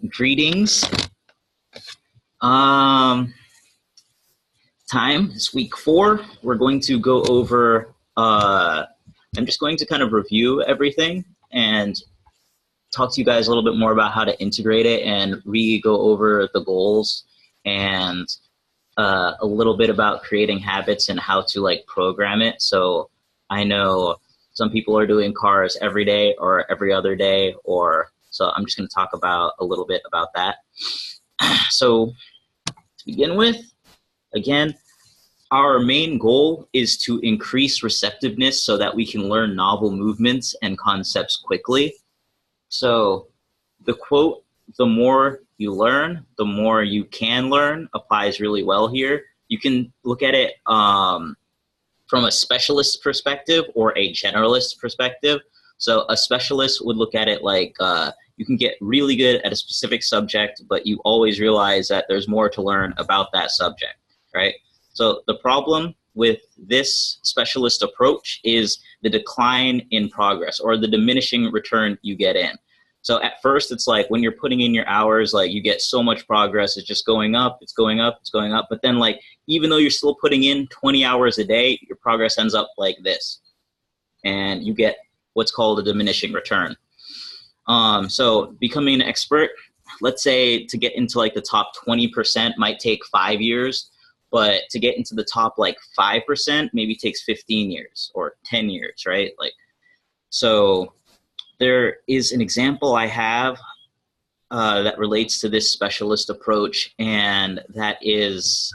Greetings. Time is week 4. We're going to go over, I'm just going to kind of review everything and talk to you guys a little bit more about how to integrate it and go over the goals and a little bit about creating habits and how to like program it. So I know some people are doing cars every day or every other day, so I'm just going to talk about a little bit about that. So to begin with, again, our main goal is to increase receptiveness so that we can learn novel movements and concepts quickly. So the quote, "The more you learn, the more you can learn," applies really well here. You can look at it from a specialist perspective or a generalist perspective. So a specialist would look at it like you can get really good at a specific subject, but you always realize that there's more to learn about that subject, right? So the problem with this specialist approach is the decline in progress or the diminishing return you get in. So at first it's like when you're putting in your hours, like you get so much progress, it's just going up, it's going up, it's going up. But then like, even though you're still putting in 20 hours a day, your progress ends up like this. And you get what's called a diminishing return. So becoming an expert, let's say to get into like the top 20% might take 5 years, but to get into the top like 5% maybe takes 15 years or 10 years, right? Like, so there is an example I have that relates to this specialist approach, and that is,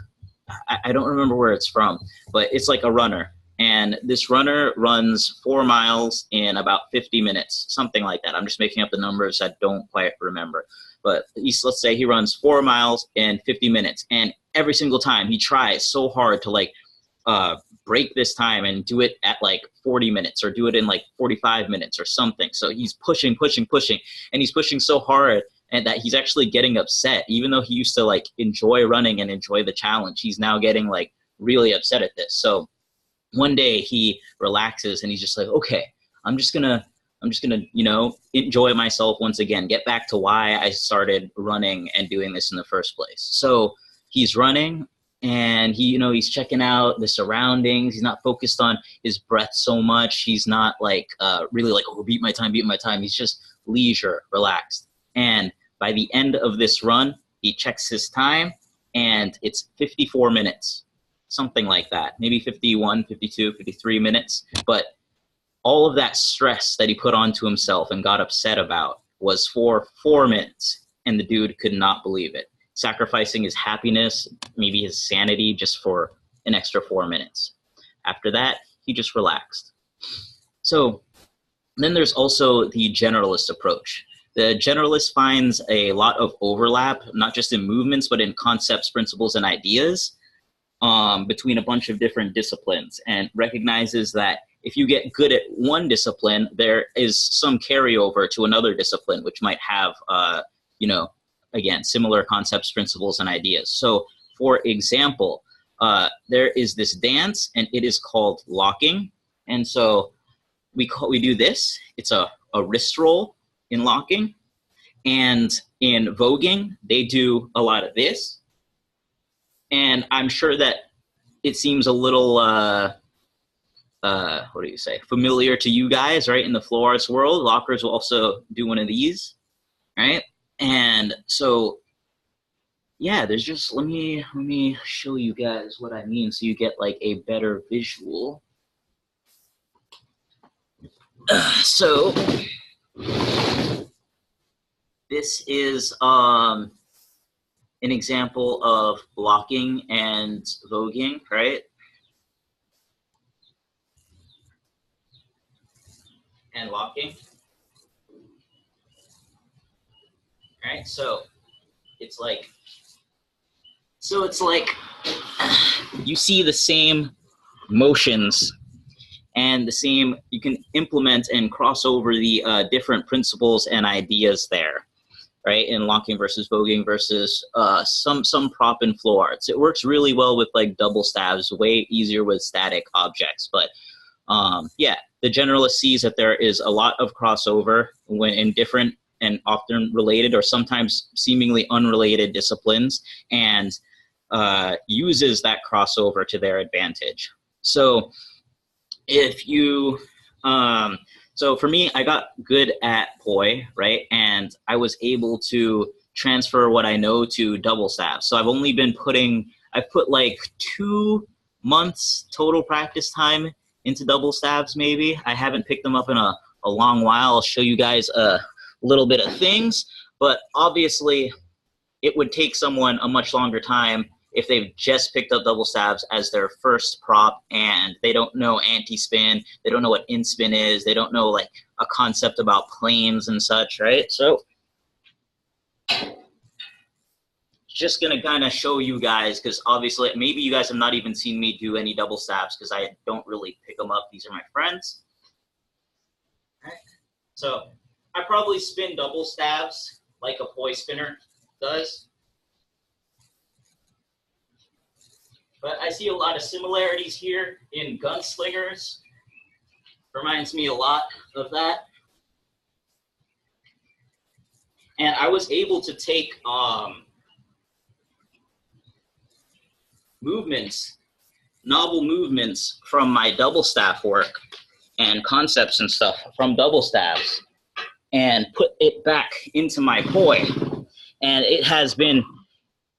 I don't remember where it's from, but it's like a runner. And this runner runs 4 miles in about 50 minutes, something like that. I'm just making up the numbers. I don't quite remember. But let's say he runs 4 miles in 50 minutes. And every single time he tries so hard to like break this time and do it at like 40 minutes or do it in like 45 minutes or something. So he's pushing, and he's pushing so hard and that he's actually getting upset. Even though he used to like enjoy running and enjoy the challenge, he's now getting like really upset at this. So one day he relaxes and he's just like, okay, I'm just gonna, you know, enjoy myself once again, get back to why I started running and doing this in the first place. So he's running and he's checking out the surroundings. He's not focused on his breath so much. He's not like really like, oh, beat my time. He's just leisure, relaxed. And by the end of this run, he checks his time and it's 54 minutes. Something like that, maybe 51, 52, 53 minutes. But all of that stress that he put onto himself and got upset about was for 4 minutes, and the dude could not believe it. Sacrificing his happiness, maybe his sanity, just for an extra 4 minutes. After that, he just relaxed. So then there's also the generalist approach. The generalist finds a lot of overlap, not just in movements, but in concepts, principles, and ideas between a bunch of different disciplines, and recognizes that if you get good at one discipline, there is some carryover to another discipline, which might have, again, similar concepts, principles, and ideas. So for example, there is this dance and it is called locking. And so we do this. It's a wrist roll in locking. And in voguing, they do a lot of this. And I'm sure that it seems a little, familiar to you guys, right? In the flow arts world, lockers will also do one of these, right? And so, yeah, there's just, let me show you guys what I mean so you get like a better visual. So this is, an example of blocking and voguing, right? And locking. Right? So it's like you see the same motions and the same, you can implement and cross over the different principles and ideas there. Right, in locking versus voguing versus some prop and flow arts. It works really well with like double stabs, way easier with static objects. But yeah, the generalist sees that there is a lot of crossover when in different and often related or sometimes seemingly unrelated disciplines, and uses that crossover to their advantage. So if you, so for me, I got good at poi, right? And I was able to transfer what I know to double stabs. So I've only been I've put like 2 months total practice time into double stabs, maybe. I haven't picked them up in a long while. I'll show you guys a little bit of things, but obviously it would take someone a much longer time if they've just picked up double stabs as their first prop and they don't know anti-spin, they don't know what in-spin is, they don't know like a concept about planes and such, right? So just gonna kind of show you guys, because obviously maybe you guys have not even seen me do any double stabs because I don't really pick them up. These are my friends. Right. So I probably spin double stabs like a poi spinner does. But I see a lot of similarities here in gunslingers. Reminds me a lot of that. And I was able to take movements, novel movements from my double staff work and concepts and stuff from double stabs and put it back into my poi. And it has been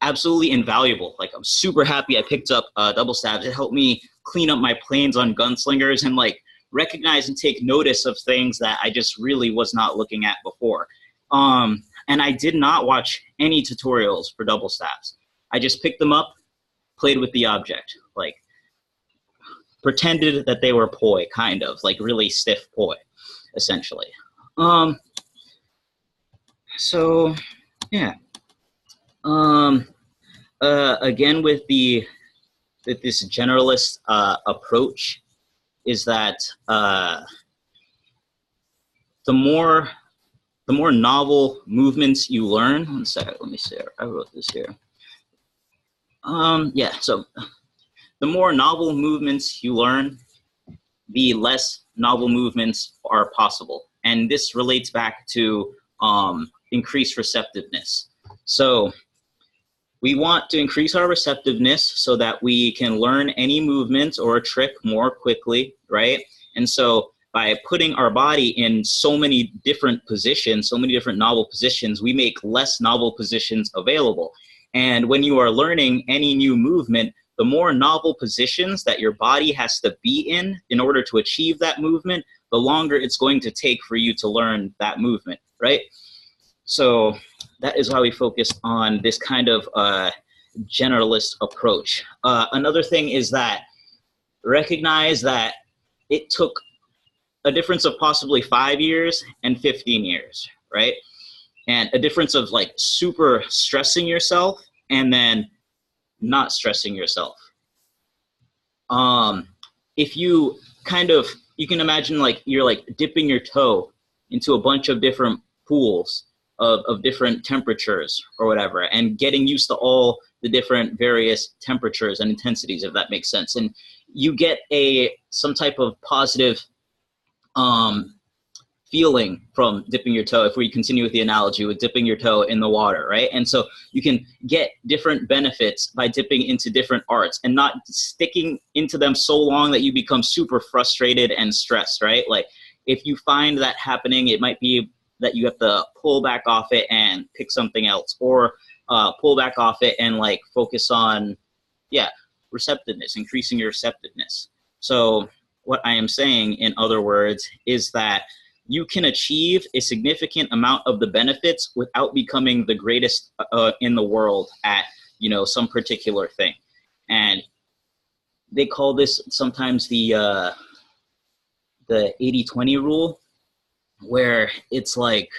absolutely invaluable. Like, I'm super happy I picked up double stabs. It helped me clean up my planes on gunslingers and like recognize and take notice of things that I just really was not looking at before. And I did not watch any tutorials for double stabs. I just picked them up, played with the object, like pretended that they were poi, kind of like really stiff poi, essentially. So yeah. Again, with this generalist approach, is that the more novel movements you learn. One second, let me see. I wrote this here. Yeah. So the more novel movements you learn, the less novel movements are possible, and this relates back to increased receptiveness. So we want to increase our receptiveness so that we can learn any movement or a trick more quickly, right? And so by putting our body in so many different positions, so many different novel positions, we make less novel positions available. And when you are learning any new movement, the more novel positions that your body has to be in order to achieve that movement, the longer it's going to take for you to learn that movement, right? So that is why we focus on this kind of generalist approach. Another thing is that recognize that it took a difference of possibly 5 years and 15 years, right? And a difference of like super stressing yourself and then not stressing yourself. If you you can imagine like you're like dipping your toe into a bunch of different pools of different temperatures or whatever, and getting used to all the different various temperatures and intensities, if that makes sense. And you get some type of positive feeling from dipping your toe, if we continue with the analogy with dipping your toe in the water, right? And so you can get different benefits by dipping into different arts and not sticking into them so long that you become super frustrated and stressed, right? Like if you find that happening, it might be that you have to pull back off it and pick something else, or pull back off it and like focus on, receptiveness, increasing your receptiveness. So what I am saying, in other words, is that you can achieve a significant amount of the benefits without becoming the greatest in the world at, some particular thing. And they call this sometimes the 80-20 rule, where it's like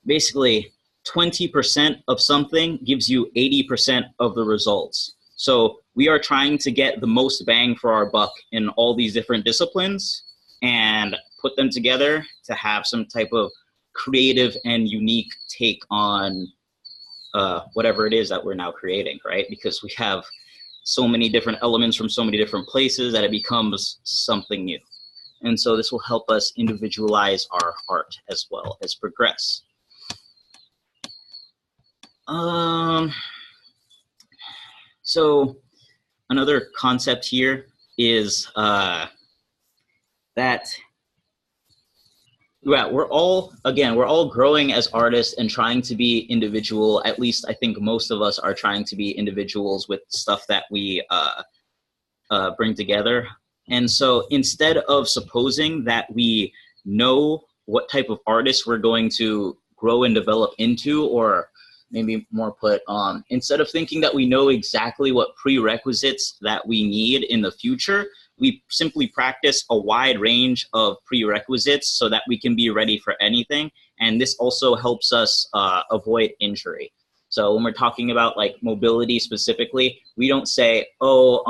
basically 20% of something gives you 80% of the results. So we are trying to get the most bang for our buck in all these different disciplines and put them together to have some type of creative and unique take on whatever it is that we're now creating, right? Because we have so many different elements from so many different places that it becomes something new. And so this will help us individualize our art as well as progress. Um, so another concept here is that yeah, we're all growing as artists and trying to be individual. At least I think most of us are trying to be individuals with stuff that we bring together. And so instead of supposing that we know what type of artist we're going to grow and develop into, or maybe more put, instead of thinking that we know exactly what prerequisites that we need in the future, we simply practice a wide range of prerequisites so that we can be ready for anything. And this also helps us avoid injury. So when we're talking about like mobility specifically, we don't say, oh,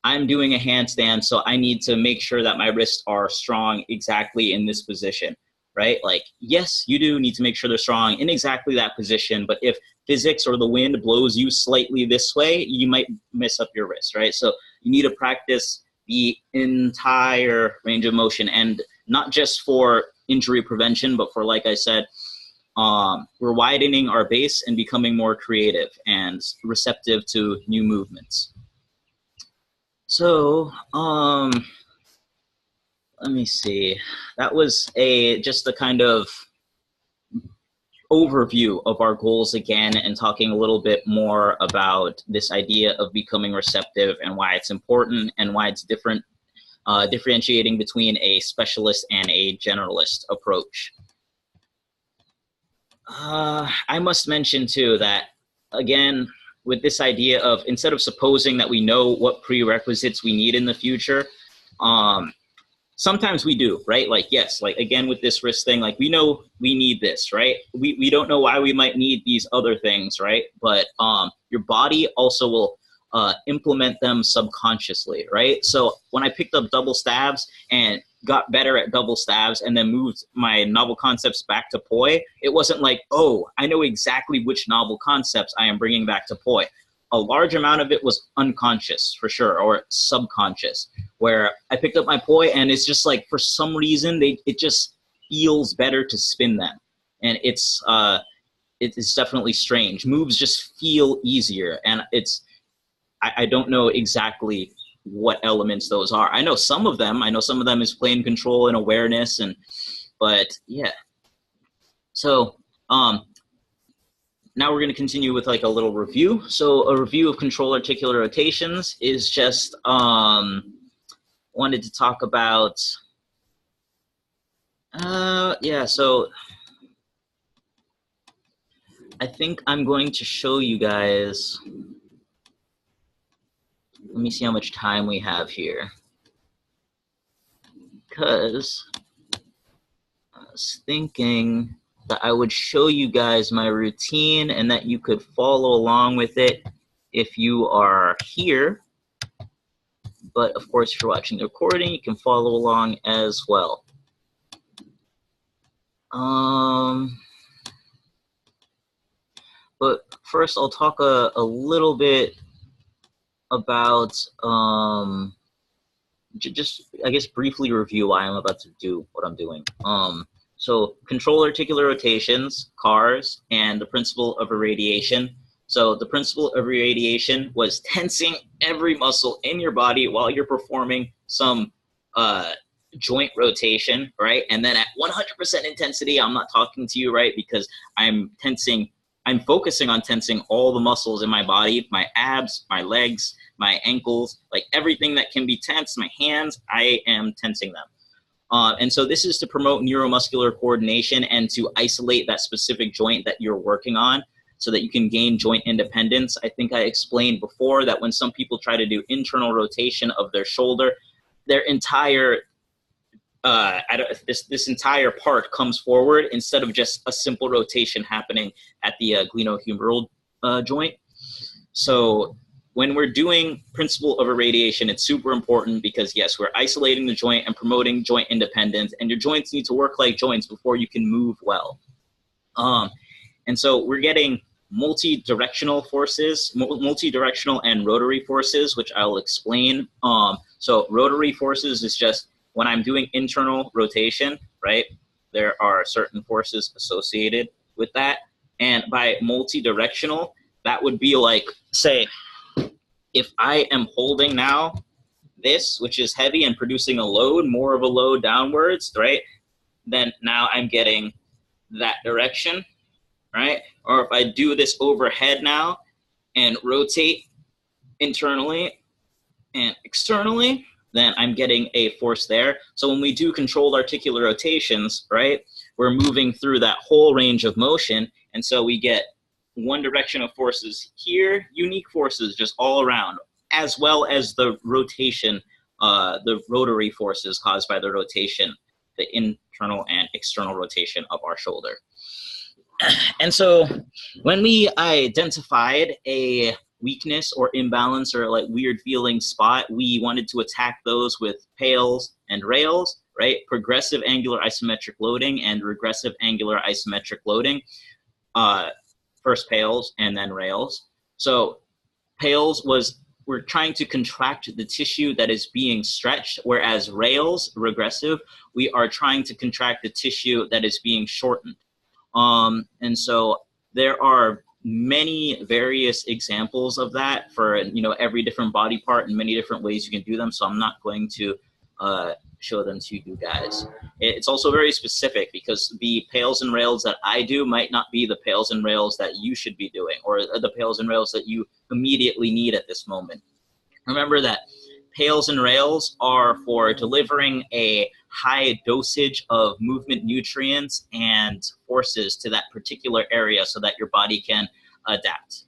I'm doing a handstand, so I need to make sure that my wrists are strong exactly in this position, right? Like, yes, you do need to make sure they're strong in exactly that position, but if physics or the wind blows you slightly this way, you might mess up your wrist, right? So you need to practice the entire range of motion, and not just for injury prevention, but for, like I said, we're widening our base and becoming more creative and receptive to new movements. So, let me see. That was just a kind of overview of our goals again, and talking a little bit more about this idea of becoming receptive and why it's important and why it's different, differentiating between a specialist and a generalist approach. I must mention too that, again, with this idea of instead of supposing that we know what prerequisites we need in the future, sometimes we do, right? Like, yes, like again with this wrist thing, like we know we need this, right? We don't know why we might need these other things, right? But your body also will implement them subconsciously, right? So when I picked up double stabs and got better at double stabs and then moved my novel concepts back to poi, it wasn't like, oh, I know exactly which novel concepts I am bringing back to poi. A large amount of it was unconscious for sure, or subconscious, where I picked up my poi and it's just like, for some reason, it just feels better to spin them. And it's definitely strange. Moves just feel easier, and I don't know exactly what elements those are. I know some of them is plane control and awareness, but yeah. So now we're going to continue with like a little review. So a review of control articular rotations is just wanted to talk about yeah, so I think I'm going to show you guys. Let me see how much time we have here, because I was thinking that I would show you guys my routine and that you could follow along with it if you are here. But of course, if you're watching the recording, you can follow along as well. But first, I'll talk a little bit about just, I guess, briefly review why I'm about to do what I'm doing. So control articular rotations, CARs, and the principle of irradiation. So the principle of irradiation was tensing every muscle in your body while you're performing some joint rotation, right? And then at 100% intensity, I'm not talking to you, right? Because I'm focusing on tensing all the muscles in my body, my abs, my legs, my ankles, like everything that can be tensed, my hands, I am tensing them. And so this is to promote neuromuscular coordination and to isolate that specific joint that you're working on so that you can gain joint independence. I think I explained before that when some people try to do internal rotation of their shoulder, their entire this entire part comes forward instead of just a simple rotation happening at the glenohumeral joint. So when we're doing principle of irradiation, it's super important because, yes, we're isolating the joint and promoting joint independence, and your joints need to work like joints before you can move well. And so we're getting multi-directional forces, multi-directional and rotary forces, which I'll explain. So rotary forces is just when I'm doing internal rotation, right? There are certain forces associated with that. And by multi-directional, that would be like, say, if I am holding now this, which is heavy and producing a load, more of a load downwards, right? Then now I'm getting that direction, right? Or if I do this overhead now and rotate internally and externally, then I'm getting a force there. So when we do controlled articular rotations, right, we're moving through that whole range of motion. And so we get one direction of forces here, unique forces just all around, as well as the rotation, the rotary forces caused by the rotation, the internal and external rotation of our shoulder. And so when we identified a weakness or imbalance or like weird feeling spot, we wanted to attack those with pails and rails, right? Progressive angular isometric loading and regressive angular isometric loading. First pails and then rails. So pails was, we're trying to contract the tissue that is being stretched, whereas rails, regressive, we are trying to contract the tissue that is being shortened. And so there are many various examples of that for, you know, every different body part and many different ways you can do them. So I'm not going to show them to you guys. It's also very specific because the pails and rails that I do might not be the pails and rails that you should be doing or the pails and rails that you immediately need at this moment. Remember that pails and rails are for delivering a high dosage of movement nutrients and forces to that particular area so that your body can adapt.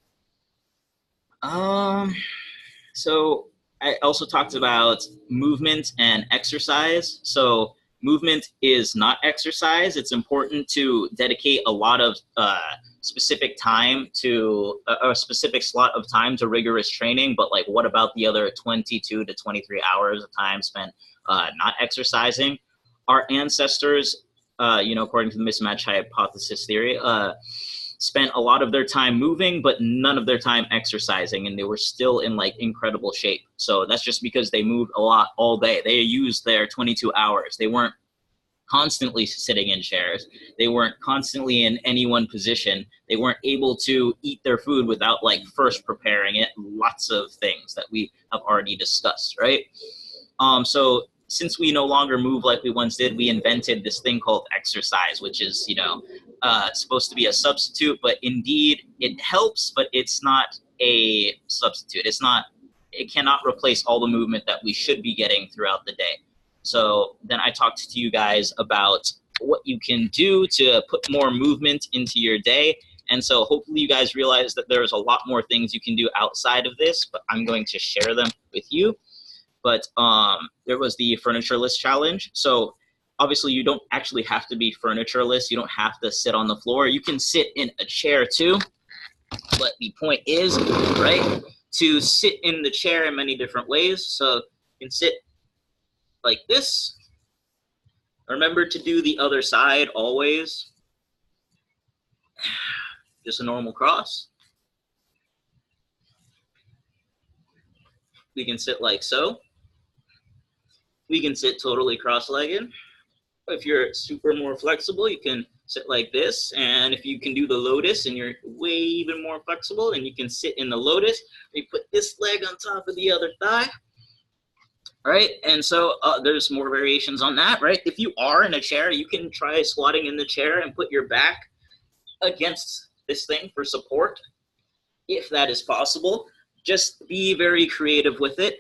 So I also talked about movement and exercise. So movement is not exercise. It's important to dedicate a lot of specific time to a specific slot of time to rigorous training. But like, what about the other 22 to 23 hours of time spent not exercising? Our ancestors, you know, according to the mismatch hypothesis theory, spent a lot of their time moving, but none of their time exercising, and they were still in like incredible shape. So that's just because they moved a lot all day. They used their 22 hours. They weren't constantly sitting in chairs. They weren't constantly in any one position. They weren't able to eat their food without like first preparing it. Lots of things that we have already discussed, right? So since we no longer move like we once did, we invented this thing called exercise, which is, you know, supposed to be a substitute, but indeed it helps, but it's not a substitute. It's not, it cannot replace all the movement that we should be getting throughout the day. So then I talked to you guys about what you can do to put more movement into your day. And so hopefully you guys realize that there's a lot more things you can do outside of this, but I'm going to share them with you. But there was the furnitureless challenge. So obviously you don't actually have to be furnitureless. You don't have to sit on the floor. You can sit in a chair too. But the point is, right, to sit in the chair in many different ways. So you can sit like this. Remember to do the other side always. Just a normal cross. We can sit like so. We can sit totally cross-legged. If you're super more flexible, you can sit like this. And if you can do the lotus and you're way even more flexible, then you can sit in the lotus. You put this leg on top of the other thigh. All right, and so there's more variations on that, right? If you are in a chair, you can try squatting in the chair and put your back against this thing for support, if that is possible. Just be very creative with it.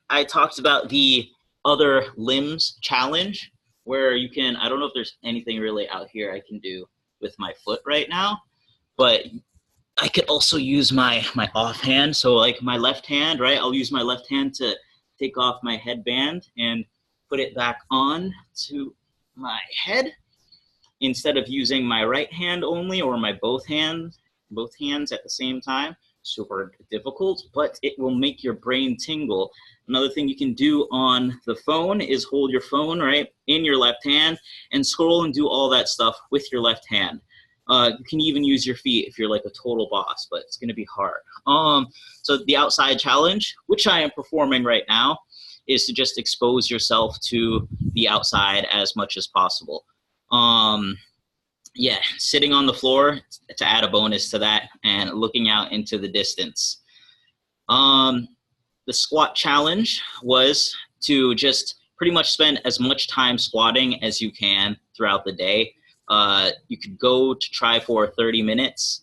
I talked about the other limbs challenge, where you can, I don't know if there's anything really out here I can do with my foot right now, but I could also use my offhand. So like my left hand, right? I'll use my left hand to take off my headband and put it back on to my head instead of using my right hand only or my both hands at the same time. Super difficult, but it will make your brain tingle. Another thing you can do on the phone is hold your phone right in your left hand and scroll and do all that stuff with your left hand. You can even use your feet if you're like a total boss, but it's going to be hard. So the outside challenge, which I am performing right now, is to just expose yourself to the outside as much as possible. yeah, sitting on the floor to add a bonus to that, and looking out into the distance. The squat challenge was to just pretty much spend as much time squatting as you can throughout the day. You could go to try for 30 minutes.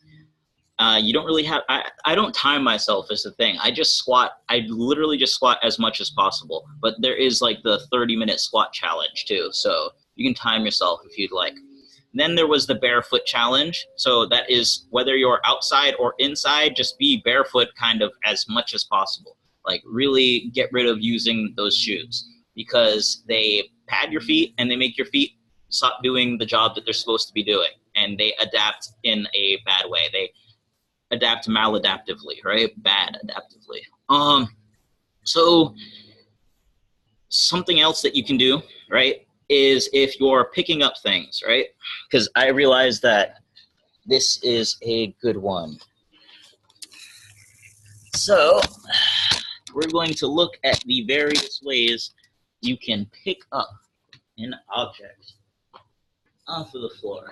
You don't really have, I don't time myself is the thing. I just squat, I literally just squat as much as possible. But there is like the 30-minute squat challenge too. So you can time yourself if you'd like. Then there was the barefoot challenge. So that is whether you're outside or inside, just be barefoot kind of as much as possible. Like really get rid of using those shoes because they pad your feet and they make your feet stop doing the job that they're supposed to be doing. And they adapt in a bad way. They adapt maladaptively, right? Bad adaptively. So something else that you can do, right, is if you're picking up things, right? Because I realize that this is a good one. So we're going to look at the various ways you can pick up an object off of the floor.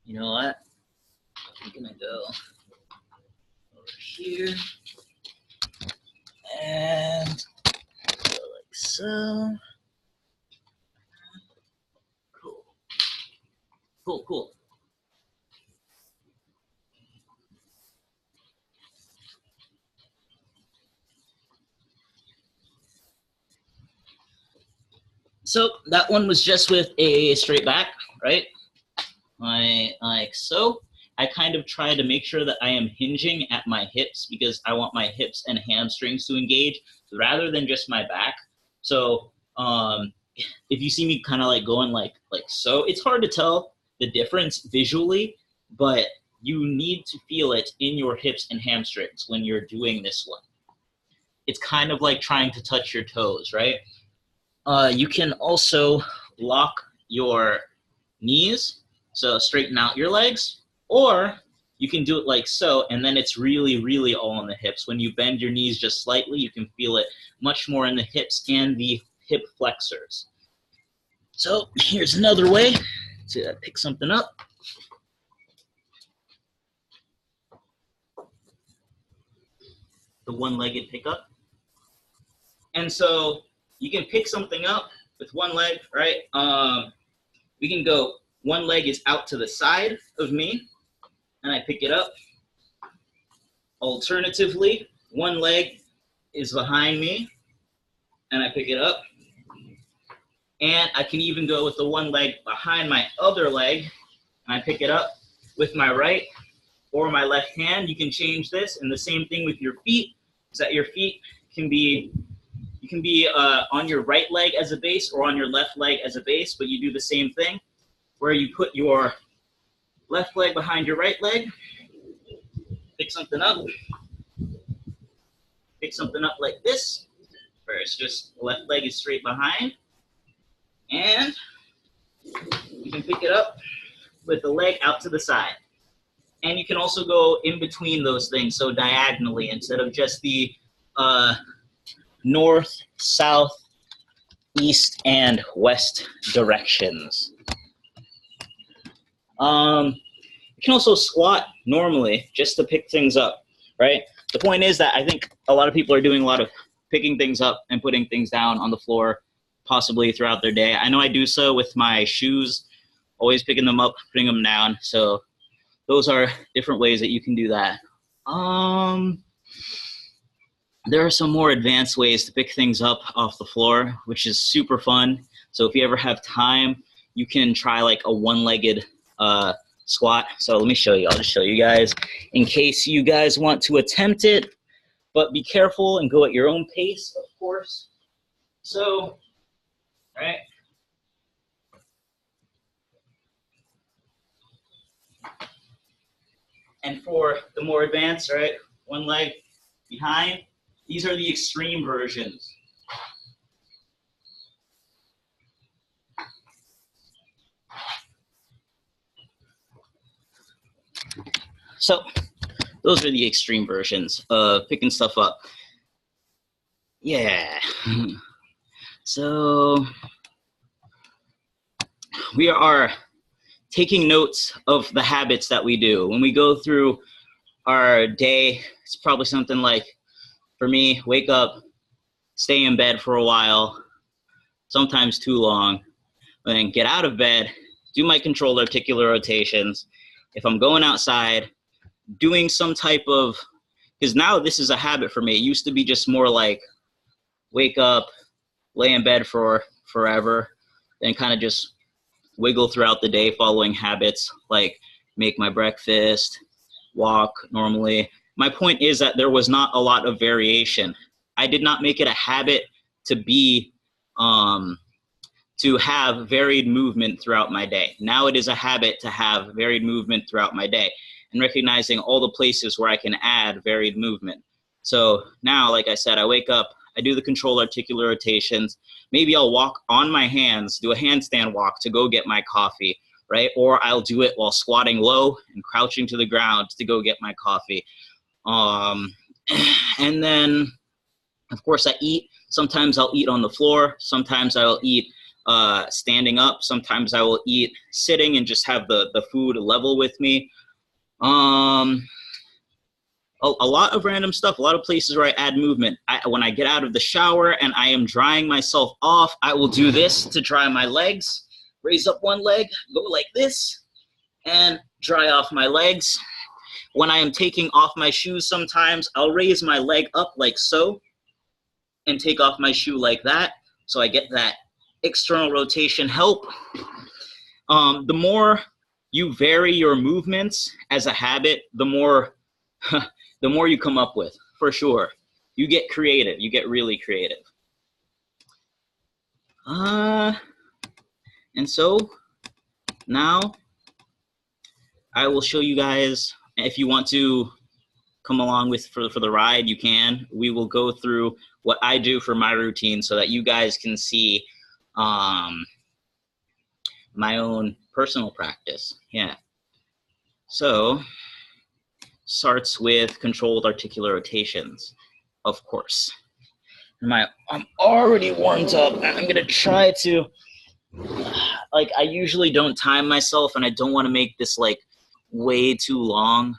You know what? I'm gonna go over here and go like so. Cool. Cool, cool. So that one was just with a straight back, right? Like so. I kind of try to make sure that I am hinging at my hips because I want my hips and hamstrings to engage rather than just my back. So if you see me kind of like going like so, it's hard to tell the difference visually, but you need to feel it in your hips and hamstrings when you're doing this one. It's kind of like trying to touch your toes, right? You can also lock your knees, so straighten out your legs, or you can do it like so, and then it's really, really all in the hips. When you bend your knees just slightly, you can feel it much more in the hips and the hip flexors. So here's another way to pick something up. The one-legged pickup. And so you can pick something up with one leg, right? We can go, one leg is out to the side of me, and I pick it up. Alternatively, one leg is behind me, and I pick it up. And I can even go with the one leg behind my other leg, and I pick it up with my right or my left hand. You can change this, and the same thing with your feet, is that your feet can be, you can be on your right leg as a base or on your left leg as a base, but you do the same thing, where you put your left leg behind your right leg, pick something up like this, where it's just the left leg is straight behind, and you can pick it up with the leg out to the side. And you can also go in between those things, so diagonally, instead of just the north, south, east, and west directions. You can also squat normally just to pick things up, right? The point is that I think a lot of people are doing a lot of picking things up and putting things down on the floor, possibly throughout their day. I know I do so with my shoes, always picking them up, putting them down. So those are different ways that you can do that. There are some more advanced ways to pick things up off the floor, which is super fun. So if you ever have time, you can try like a one-legged squat. So let me show you. I'll just show you guys in case you guys want to attempt it, but be careful and go at your own pace, of course. So, all right. And for the more advanced, right, one leg behind, these are the extreme versions. So those are the extreme versions of picking stuff up. Yeah. So we are taking notes of the habits that we do. When we go through our day, it's probably something like, for me, wake up, stay in bed for a while, sometimes too long, then get out of bed, do my controlled articular rotations. If I'm going outside, doing some type of, because now this is a habit for me. It used to be just more like wake up, lay in bed for forever, then kind of just wiggle throughout the day following habits like make my breakfast, walk normally. My point is that there was not a lot of variation. I did not make it a habit to be to have varied movement throughout my day. Now it is a habit to have varied movement throughout my day and recognizing all the places where I can add varied movement. So now, like I said, I wake up, I do the controlled articular rotations. Maybe I'll walk on my hands, do a handstand walk to go get my coffee, right? Or I'll do it while squatting low and crouching to the ground to go get my coffee. And then, of course, I eat. Sometimes I'll eat on the floor. Sometimes I'll eat standing up. Sometimes I will eat sitting and just have the food level with me. A lot of random stuff, a lot of places where I add movement. When I get out of the shower and I am drying myself off, I will do this to dry my legs. Raise up one leg, go like this, and dry off my legs. When I am taking off my shoes sometimes, I'll raise my leg up like so and take off my shoe like that, so I get that external rotation help. The more you vary your movements as a habit, the more you come up with, for sure. You get creative. You get really creative. And so now I will show you guys, if you want to come along with for the ride, you can. We will go through what I do for my routine so that you guys can see my own personal practice. Yeah. So starts with controlled articular rotations, of course. I'm already warmed up, and I'm gonna try to, like, I usually don't time myself, and I don't want to make this like way too long.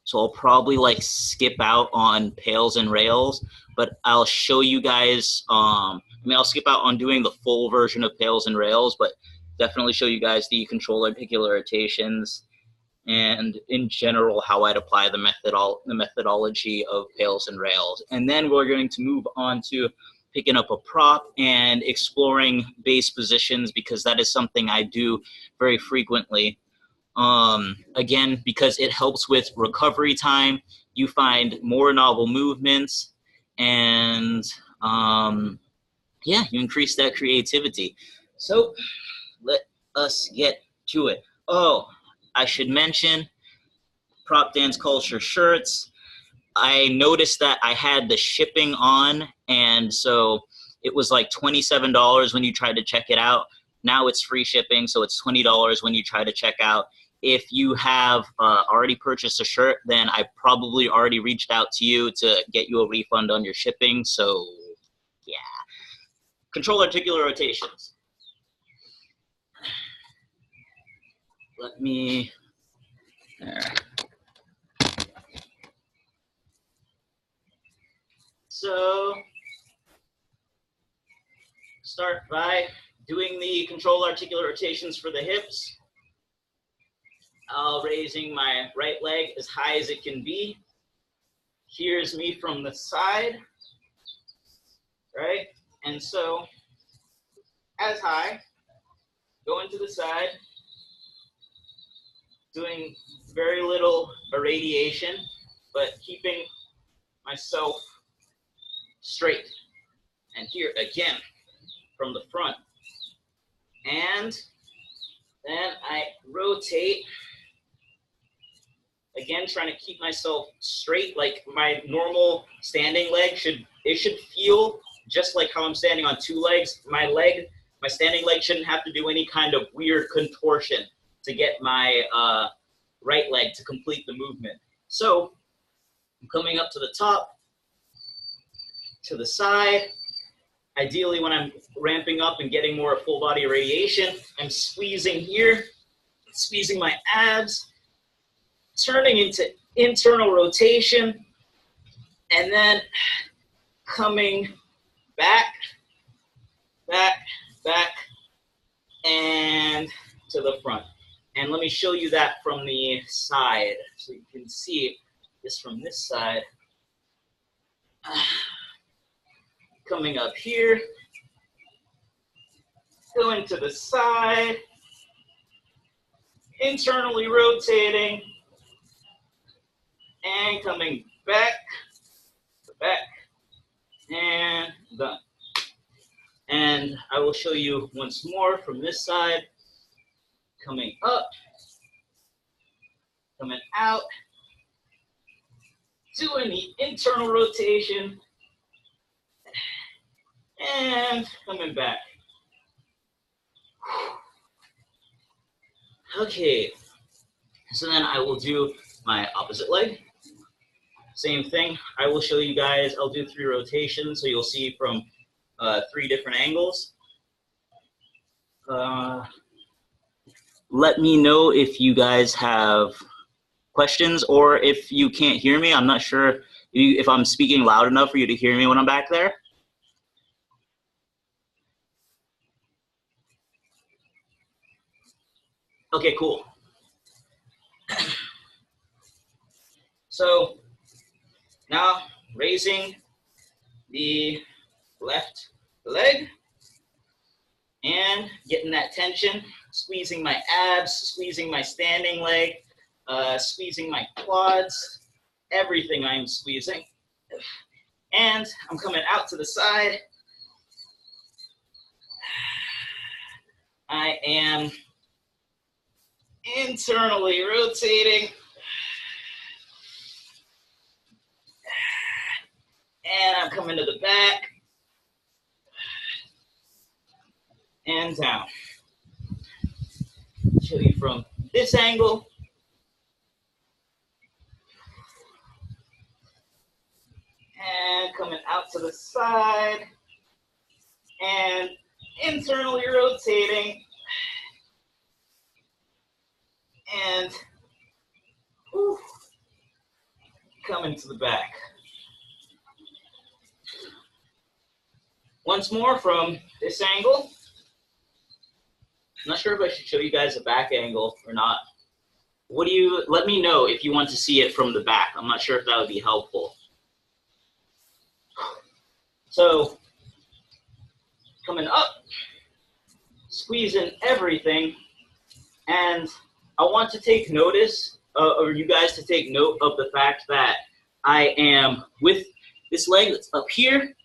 So I'll probably like skip out on pails and rails, but I'll show you guys, I'll skip out on doing the full version of pails and rails, but definitely show you guys the controlled articular rotations and in general how I'd apply the methodology of pails and rails. And then we're going to move on to picking up a prop and exploring base positions, because that is something I do very frequently. Again, because it helps with recovery time, you find more novel movements, and yeah, you increase that creativity. So let us get to it. Oh, I should mention Prop Dance Culture shirts. I noticed that I had the shipping on, and so it was like $27 when you tried to check it out. Now it's free shipping, so it's $20 when you try to check out. If you have already purchased a shirt, then I probably already reached out to you to get you a refund on your shipping. So yeah. Control articular rotations. Let me, there. So start by doing the control articular rotations for the hips. Raising my right leg as high as it can be. Here's me from the side, right? And so as high, going to the side, doing very little irradiation, but keeping myself straight. And here again, from the front. And then I rotate, again, trying to keep myself straight, like my normal standing leg should feel just like how I'm standing on two legs. My standing leg shouldn't have to do any kind of weird contortion to get my right leg to complete the movement. So I'm coming up to the top, to the side. Ideally, when I'm ramping up and getting more full body radiation, I'm squeezing here, squeezing my abs, turning into internal rotation, and then coming back, back, back, and to the front. And let me show you that from the side so you can see this from this side. Coming up here, going to the side, internally rotating, and coming back, back, and done. And I will show you once more from this side, coming up, coming out, doing the internal rotation, and coming back. Okay, so then I will do my opposite leg. Same thing, I will show you guys, I'll do 3 rotations so you'll see from 3 different angles. Let me know if you guys have questions or if you can't hear me. I'm not sure if I'm speaking loud enough for you to hear me when I'm back there. Okay, cool. So now raising the left leg and getting that tension, squeezing my abs, squeezing my standing leg, squeezing my quads, everything I'm squeezing. And I'm coming out to the side. I am internally rotating. And I'm coming to the back. And down. Show you from this angle. And coming out to the side. And internally rotating. And coming to the back. Once more from this angle. I'm not sure if I should show you guys a back angle or not. Let me know if you want to see it from the back. I'm not sure if that would be helpful. So, coming up, squeezing everything, and I want to take notice, or you guys to take note of the fact that I am with this leg that's up here.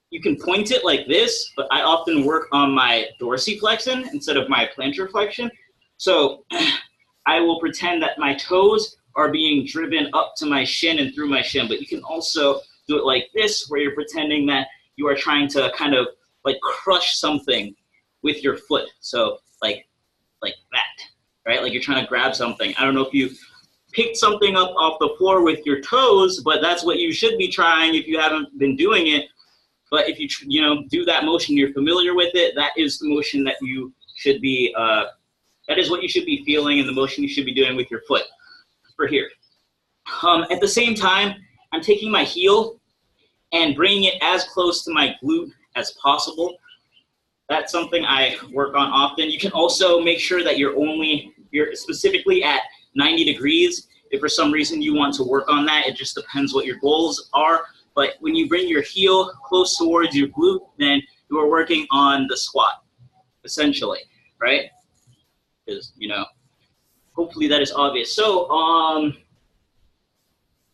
You can point it like this, but I often work on my dorsiflexion instead of my plantar flexion. So I will pretend that my toes are being driven up to my shin and through my shin, but you can also do it like this, where you're pretending that you are trying to kind of like crush something with your foot. So like that, right? Like you're trying to grab something. I don't know if you picked something up off the floor with your toes, but that's what you should be trying if you haven't been doing it. But if you do that motion, you're familiar with it, that is the motion that you should be, that is what you should be feeling and the motion you should be doing with your foot for here. At the same time, I'm taking my heel and bringing it as close to my glute as possible. That's something I work on often. You can also make sure that you're specifically at 90 degrees. If for some reason you want to work on that, it just depends what your goals are. But when you bring your heel close towards your glute, then you are working on the squat, essentially, right? Because, hopefully that is obvious. So,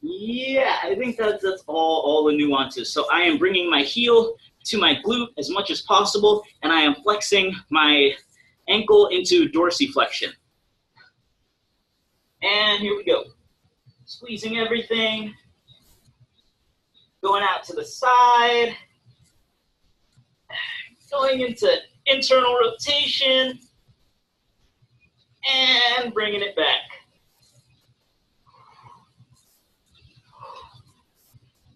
yeah, I think that's all the nuances. So I am bringing my heel to my glute as much as possible, and I am flexing my ankle into dorsiflexion. And here we go. Squeezing everything. Going out to the side, going into internal rotation, and bringing it back.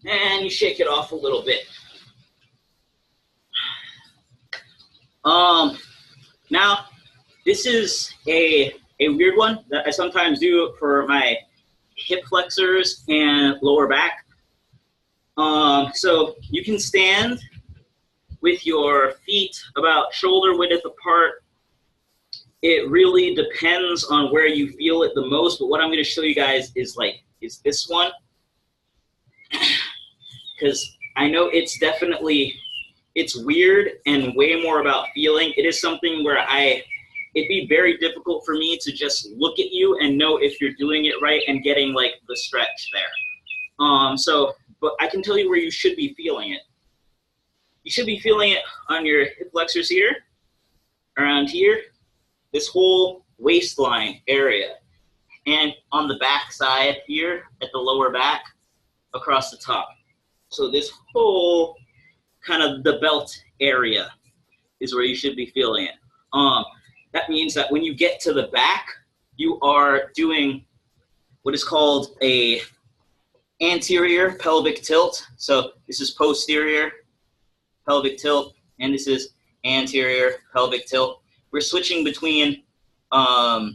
And you shake it off a little bit. Now, this is a weird one that I sometimes do for my hip flexors and lower back. So you can stand with your feet about shoulder width apart. It really depends on where you feel it the most, but what I'm going to show you guys is this one, because I know it's weird and way more about feeling. It is something where it'd be very difficult for me to just look at you and know if you're doing it right and getting like the stretch there. But I can tell you where you should be feeling it. You should be feeling it on your hip flexors here, around here, this whole waistline area, and on the back side here at the lower back, across the top. So this whole kind of the belt area is where you should be feeling it. That means that when you get to the back, you are doing what is called a anterior pelvic tilt. So this is posterior pelvic tilt, and this is anterior pelvic tilt. We're switching between our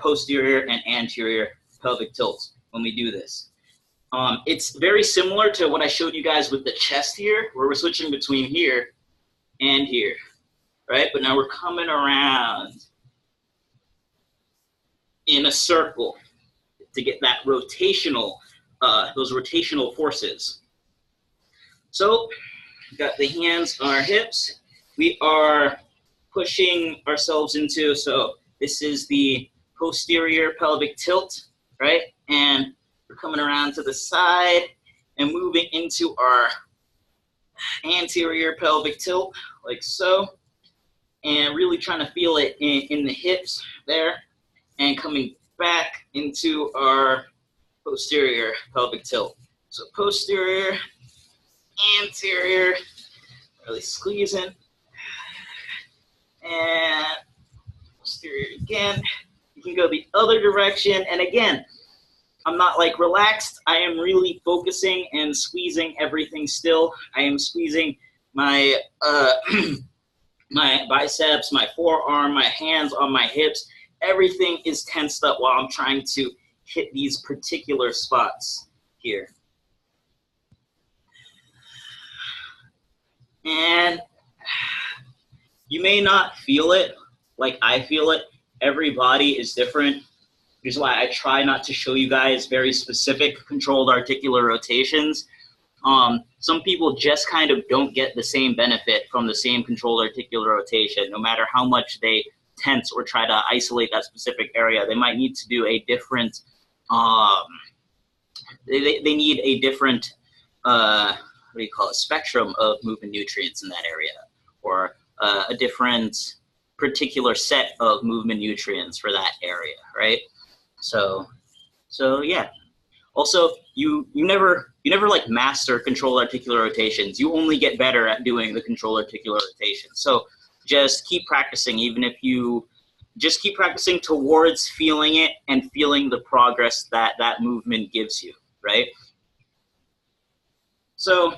posterior and anterior pelvic tilts when we do this. It's very similar to what I showed you guys with the chest here, where we're switching between here and here, right? But now we're coming around in a circle to get that rotational, those rotational forces. So, we've got the hands on our hips. We are pushing ourselves into, so this is the posterior pelvic tilt, right? And we're coming around to the side and moving into our anterior pelvic tilt, like so. And really trying to feel it in the hips there, and coming back into our posterior pelvic tilt. So posterior, anterior, really squeezing, and posterior again. You can go the other direction, and again, I'm not like relaxed. I am really focusing and squeezing everything still. I am squeezing my my biceps, my forearm, my hands on my hips. Everything is tensed up while I'm trying to hit these particular spots here. And you may not feel it like I feel it. Every body is different, which is why I try not to show you guys very specific controlled articular rotations. Some people just kind of don't get the same benefit from the same controlled articular rotation, no matter how much they tense or try to isolate that specific area. They might need to do a different, they need a different, what do you call it, spectrum of movement nutrients in that area, or a different particular set of movement nutrients for that area, right? So yeah. Also, you never like master controlled articular rotations. You only get better at doing the controlled articular rotation. So just keep practicing, even if you just keep practicing towards feeling it and feeling the progress that that movement gives you, right? So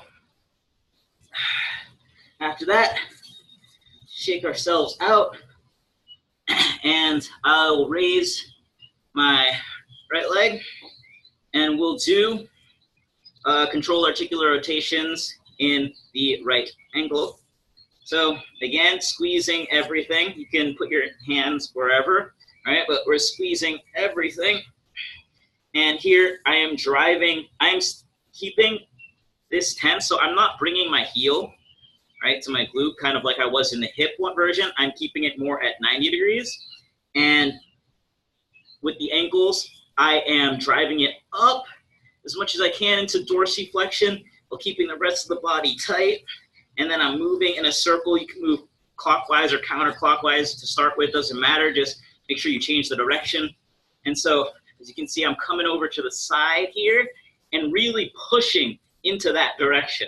after that, shake ourselves out, and I'll raise my right leg, and we'll do controlled articular rotations in the right ankle. So again, squeezing everything. You can put your hands wherever, right? But we're squeezing everything. And here I am driving, I'm keeping this tense, so I'm not bringing my heel, right, to my glute, kind of like I was in the hip one version. I'm keeping it more at 90 degrees. And with the ankles, I am driving it up as much as I can into dorsiflexion while keeping the rest of the body tight. And then I'm moving in a circle. You can move clockwise or counterclockwise to start with, doesn't matter. Just make sure you change the direction. And so, as you can see, I'm coming over to the side here and really pushing into that direction.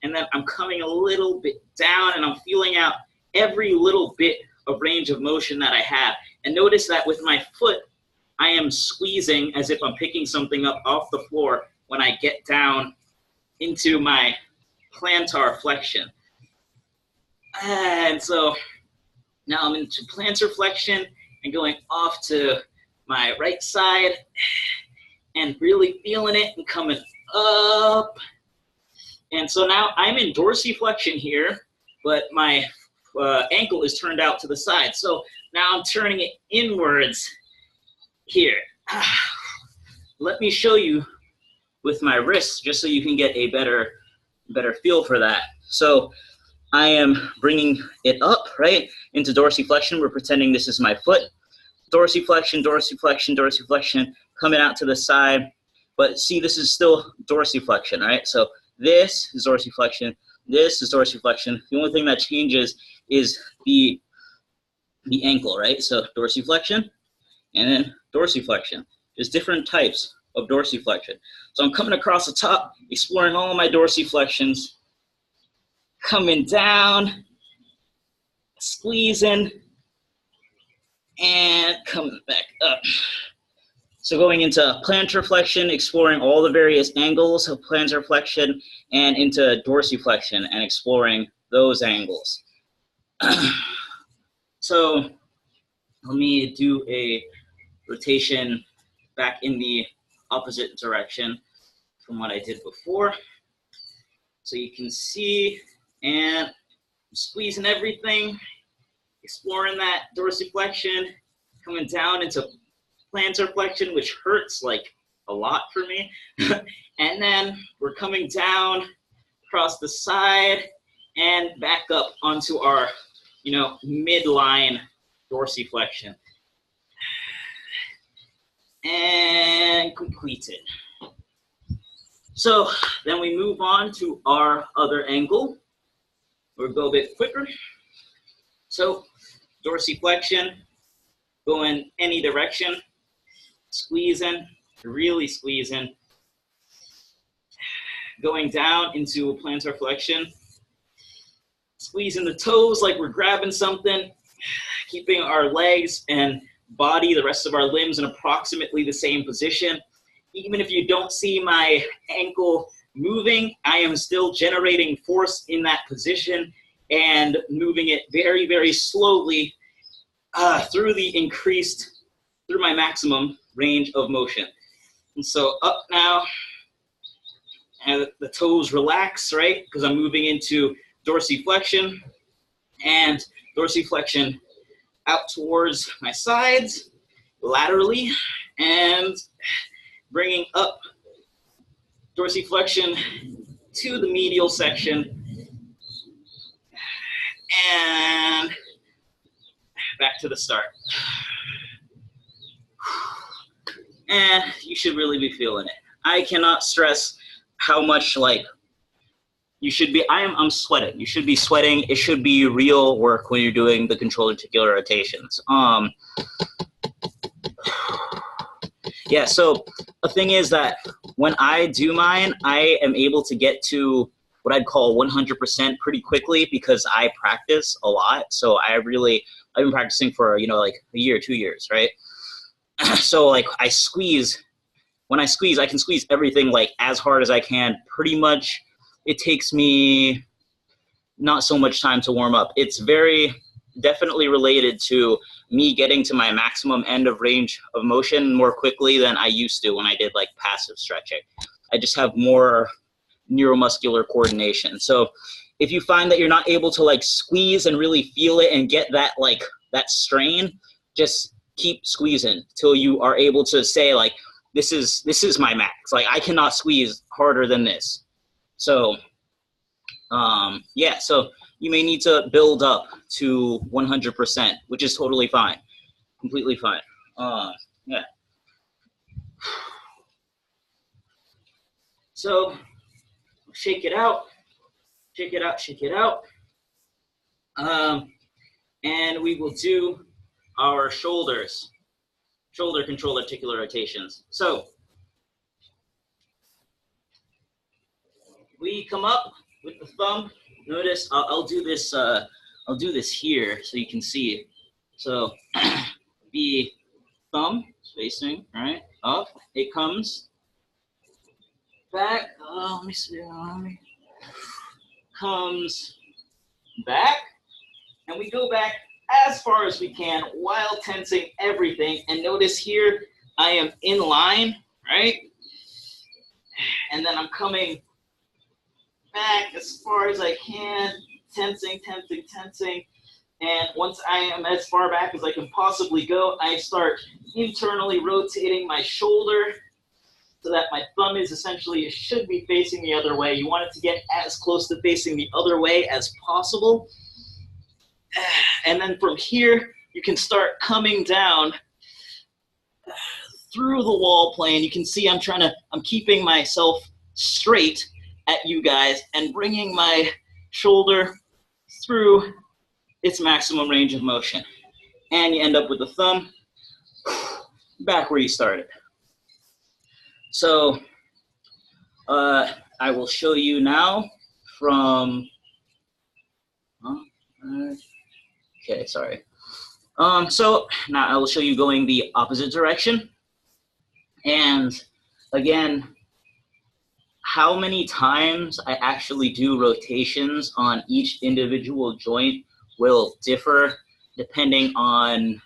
And then I'm coming a little bit down, and I'm feeling out every little bit of range of motion that I have. And notice that with my foot, I am squeezing as if I'm picking something up off the floor when I get down into my plantar flexion. And so now I'm into plantar flexion and going off to my right side and really feeling it and coming up. And so now I'm in dorsiflexion here, but my ankle is turned out to the side. So now I'm turning it inwards here. Let me show you with my wrists just so you can get a better feel for that. So I am bringing it up, right, into dorsiflexion. We're pretending this is my foot. Dorsiflexion, dorsiflexion, dorsiflexion, coming out to the side. But see, this is still dorsiflexion, right? So this is dorsiflexion, this is dorsiflexion. The only thing that changes is the ankle, right? So dorsiflexion and then dorsiflexion. There's different types of dorsiflexion. So I'm coming across the top, exploring all my dorsiflexions, coming down, squeezing, and coming back up. So going into plantar flexion, exploring all the various angles of plantar flexion, and into dorsiflexion and exploring those angles. So let me do a rotation back in the opposite direction from what I did before. So you can see, and I'm squeezing everything, exploring that dorsiflexion, coming down into plantar flexion, which hurts like a lot for me. And then we're coming down across the side and back up onto our, midline dorsiflexion. And completed. So then we move on to our other angle. We'll go a bit quicker. So dorsiflexion, going any direction, squeezing, really squeezing, going down into a plantar flexion, squeezing the toes like we're grabbing something, keeping our legs and body, the rest of our limbs in approximately the same position. Even if you don't see my ankle moving, I am still generating force in that position and moving it very, very slowly through my maximum range of motion. And so up now, and the toes relax, right? Because I'm moving into dorsiflexion, and dorsiflexion out towards my sides, laterally, and bringing up dorsiflexion to the medial section, and back to the start. And you should really be feeling it. I cannot stress how much you should be. I'm sweating. You should be sweating. It should be real work when you're doing the controlled articular rotations. Yeah, so the thing is that when I do mine, I am able to get to what I'd call 100% pretty quickly because I practice a lot. So I've been practicing for, like a year, 2 years, right? So when I squeeze, I can squeeze everything as hard as I can. Pretty much it takes me not so much time to warm up. It's very definitely related to me getting to my maximum end of range of motion more quickly than I used to when I did passive stretching. I just have more neuromuscular coordination. So if you find that you're not able to squeeze and really feel it and get that that strain, just keep squeezing till you are able to say this is my max. I cannot squeeze harder than this. So yeah, so you may need to build up to 100%, which is totally fine, completely fine. Yeah. So shake it out, shake it out, shake it out. And we will do our shoulders, shoulder control articular rotations. So we come up with the thumb. Notice I'll do this. I'll do this here so you can see. So the thumb facing right up. It comes back. Let me see. Comes back. And we go back as far as we can while tensing everything. And notice here, I am in line, right? And then I'm coming back as far as I can, tensing, tensing, tensing. And once I am as far back as I can possibly go, I start internally rotating my shoulder so that my thumb is essentially, it should be facing the other way. You want it to get as close to facing the other way as possible. And then from here, you can start coming down through the wall plane. You can see I'm keeping myself straight at you guys and bringing my shoulder through its maximum range of motion. And you end up with the thumb back where you started. So I will show you now from, okay, sorry. So now I will show you going the opposite direction. And again, how many times I actually do rotations on each individual joint will differ depending on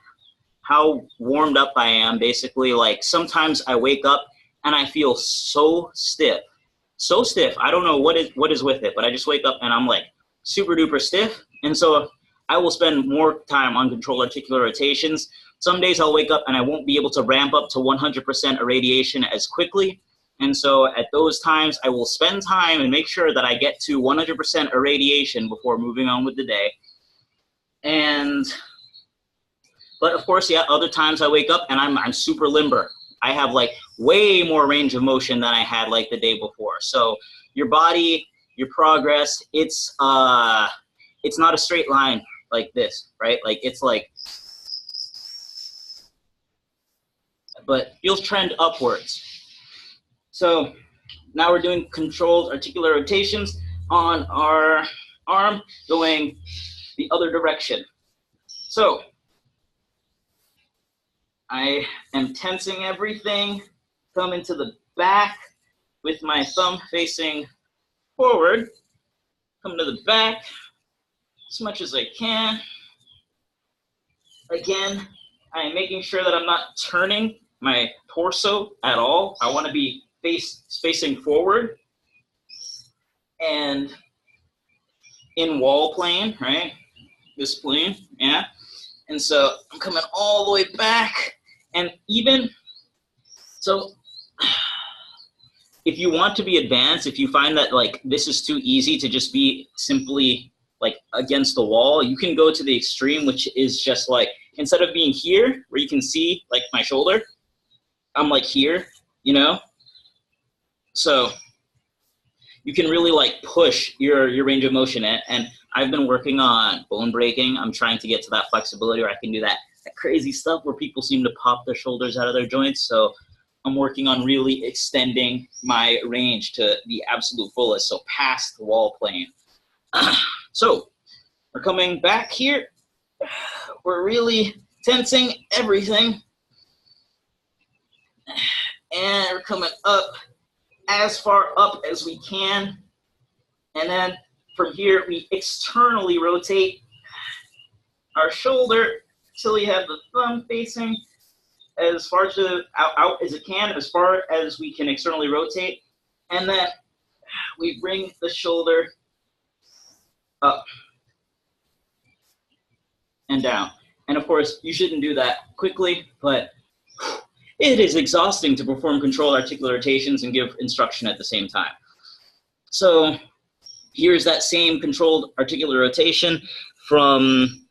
how warmed up I am. Basically, like sometimes I wake up and I feel so stiff. I don't know what is with it, but I just wake up and I'm like super duper stiff. And so I will spend more time on controlled articular rotations. Some days I'll wake up and I won't be able to ramp up to 100% irradiation as quickly. And so at those times, I will spend time and make sure that I get to 100% irradiation before moving on with the day. But of course, yeah, other times I wake up and I'm super limber. I have like way more range of motion than I had like the day before. So your body, your progress, it's not a straight line like this, right? Like it's like, but you'll trend upwards. So now we're doing controlled articular rotations on our arm going the other direction. So I am tensing everything, come into the back with my thumb facing forward, come to the back as much as I can. Again, I am making sure that I'm not turning my torso at all. I want to be facing forward and in wall plane, right? This plane, yeah. And so I'm coming all the way back. And even, so if you want to be advanced, if you find that like this is too easy to just be simply like against the wall, you can go to the extreme, which is just like, instead of being here where you can see like my shoulder, I'm like here, you know? So you can really like push your range of motion. And I've been working on bone breaking. I'm trying to get to that flexibility where I can do that crazy stuff where people seem to pop their shoulders out of their joints. So I'm working on really extending my range to the absolute fullest, so past the wall plane. So we're coming back here. We're really tensing everything. And we're coming up as far up as we can. And then from here, we externally rotate our shoulder till we have the thumb facing as far to out as it can, as far as we can externally rotate. And then we bring the shoulder up and down. And of course, you shouldn't do that quickly, but it is exhausting to perform controlled articular rotations and give instruction at the same time. So here's that same controlled articular rotation from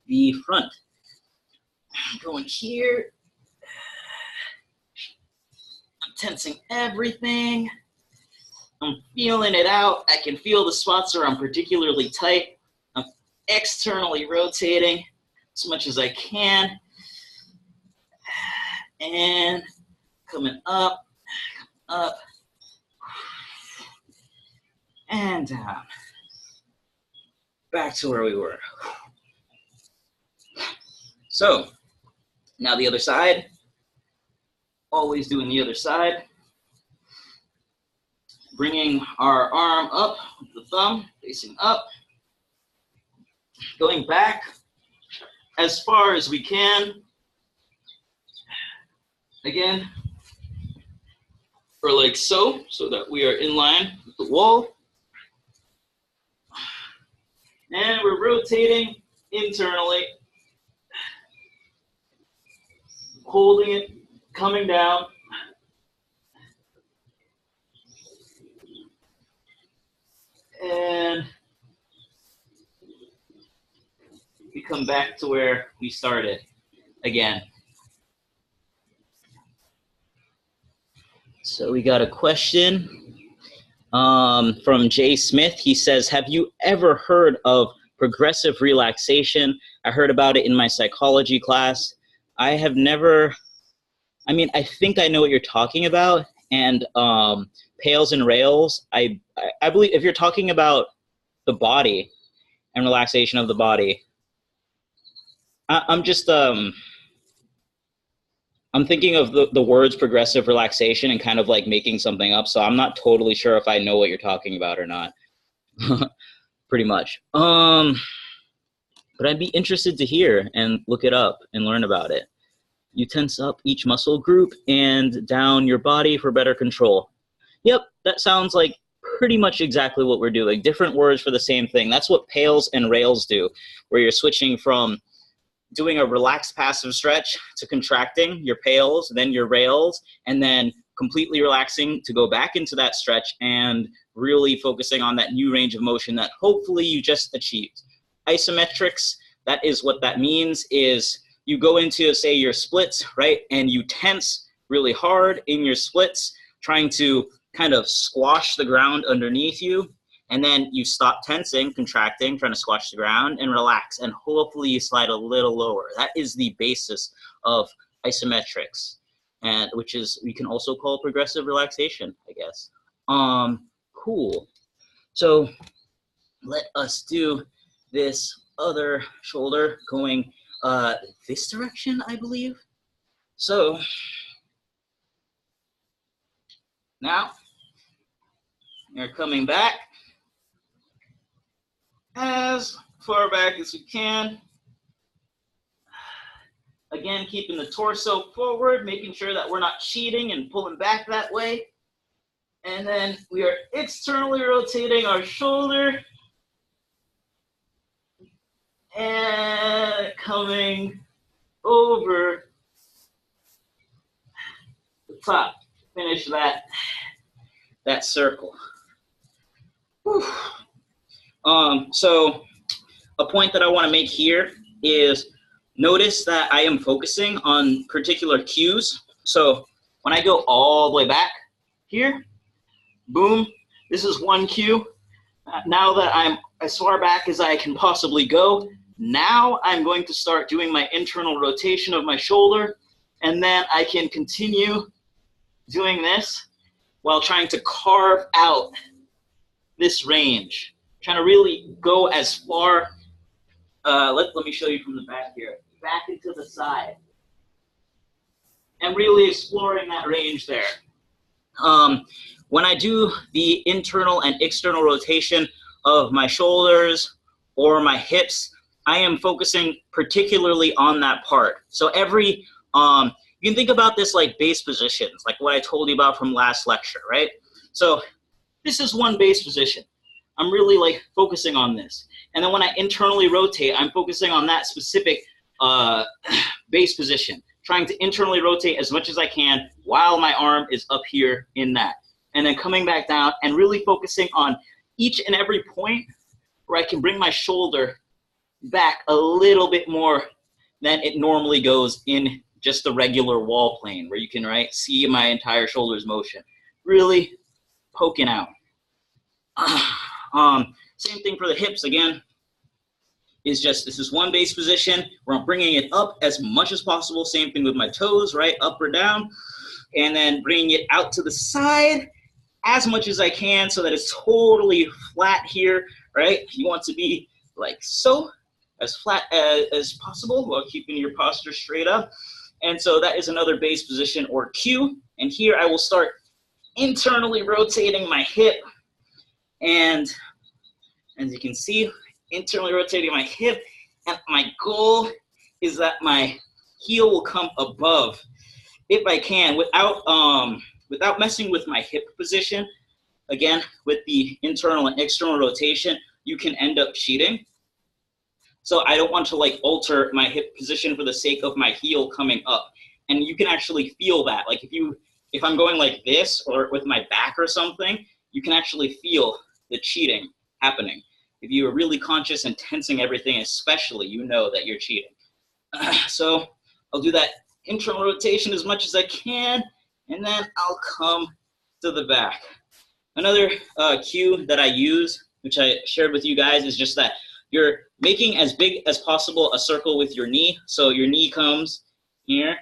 the front. Going here. I'm tensing everything. I'm feeling it out. I can feel the spots where I'm particularly tight. I'm externally rotating as much as I can. And coming up, and down. Back to where we were. So, now the other side. Always doing the other side. Bringing our arm up with the thumb, facing up. going back as far as we can. Again, or like so that we are in line with the wall. And we're rotating internally, holding it, coming down. And we come back to where we started again. So we got a question from Jay Smith. He says, have you ever heard of progressive relaxation? I heard about it in my psychology class. I have never, I mean, I think I know what you're talking about. And Pails and Rails, I believe if you're talking about the body and relaxation of the body, I'm just, I'm thinking of the words progressive relaxation and kind of like making something up. So I'm not totally sure if I know what you're talking about or not. Pretty much. But I'd be interested to hear and look it up and learn about it. You tense up each muscle group and down your body for better control. Yep, that sounds like pretty much exactly what we're doing. Different words for the same thing. That's what Pails and Rails do, where you're switching from doing a relaxed passive stretch to contracting your Pails, then your Rails, and then completely relaxing to go back into that stretch and really focusing on that new range of motion that hopefully you just achieved. Isometrics, that is what that means, is you go into, say, your splits, right, and you tense really hard in your splits, trying to kind of squash the ground underneath you, and then you stop tensing, contracting, trying to squash the ground, and relax, and hopefully you slide a little lower. That is the basis of isometrics, and which is, we can also call progressive relaxation, I guess. Cool. So let us do this other shoulder going this direction, I believe. So now you're coming back as far back as we can. Again, keeping the torso forward, making sure that we're not cheating and pulling back that way. And then we are externally rotating our shoulder and coming over the top. Finish that circle. Whew. So a point that I want to make here is notice that I am focusing on particular cues. So when I go all the way back here, boom, this is one cue. Now that I'm as far back as I can possibly go, now I'm going to start doing my internal rotation of my shoulder, and then I can continue doing this while trying to carve out this range. Trying to really go as far, let me show you from the back here, back into the side. And really exploring that range there. When I do the internal and external rotation of my shoulders or my hips, I am focusing particularly on that part. So every, you can think about this like base positions, like what I told you about from last lecture, right? So this is one base position. I'm really like focusing on this. And then when I internally rotate, I'm focusing on that specific base position, trying to internally rotate as much as I can while my arm is up here in that. And then coming back down and really focusing on each and every point where I can bring my shoulder back a little bit more than it normally goes in just the regular wall plane, where you can, right, see my entire shoulder's motion. Really poking out. Same thing for the hips again, is just, this is one base position where I'm bringing it up as much as possible. Same thing with my toes, right, up or down, and then bringing it out to the side as much as I can so that it's totally flat here, right? You want to be like so, as flat as possible while keeping your posture straight up. And so that is another base position or cue. And here I will start internally rotating my hip. And as you can see, internally rotating my hip, and my goal is that my heel will come above, if I can, without messing with my hip position. Again, with the internal and external rotation, you can end up cheating. So I don't want to like alter my hip position for the sake of my heel coming up. And you can actually feel that. Like if I'm going like this or with my back or something, you can actually feel the cheating happening. If you are really conscious and tensing everything, especially, you know that you're cheating. So I'll do that internal rotation as much as I can, and then I'll come to the back. Another cue that I use, which I shared with you guys, is just that you're making as big as possible a circle with your knee. So your knee comes here,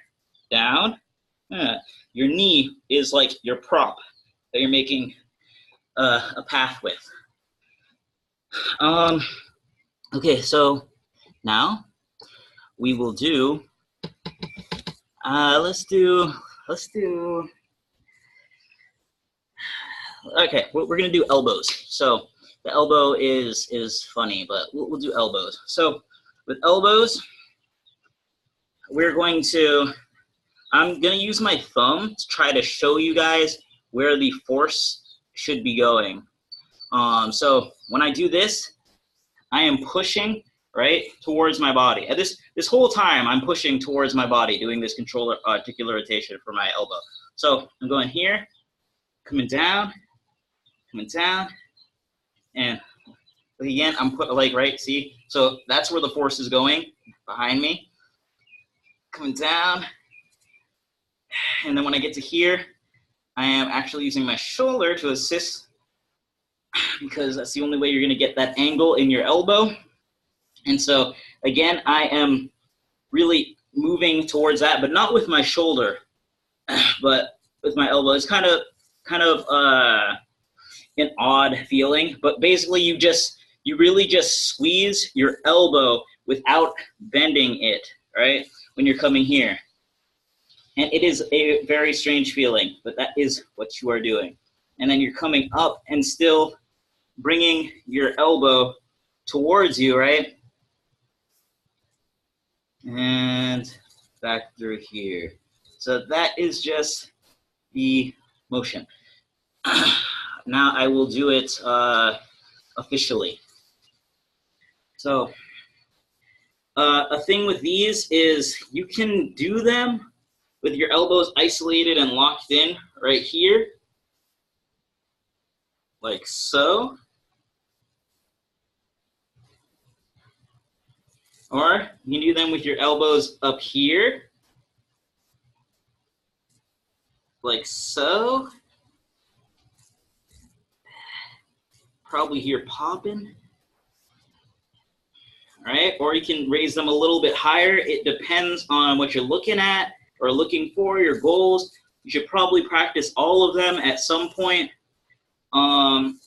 down. Your knee is like your prop that you're making a path with. Okay, so now we will do, let's do, okay, we're gonna do elbows. So the elbow is funny, but we'll do elbows. So with elbows, I'm gonna use my thumb to try to show you guys where the force should be going. So when I do this, I am pushing right towards my body. And this whole time I'm pushing towards my body, doing this controller articular rotation for my elbow. So I'm going here, coming down, and again I'm put like right. See, so that's where the force is going behind me. Coming down, and then when I get to here, I am actually using my shoulder to assist, because that's the only way you're going to get that angle in your elbow. And so again, I am really moving towards that, but not with my shoulder, but with my elbow. It's kind of an odd feeling, but basically you really just squeeze your elbow without bending it, right? When you're coming here. And it is a very strange feeling, but that is what you are doing. And then you're coming up and still bringing your elbow towards you, right? And back through here. So that is just the motion. Now I will do it officially. So a thing with these is you can do them with your elbows isolated and locked in right here, like so. Or you can do them with your elbows up here, like so. Probably hear popping. All right, or you can raise them a little bit higher. It depends on what you're looking at or looking for, your goals. You should probably practice all of them at some point.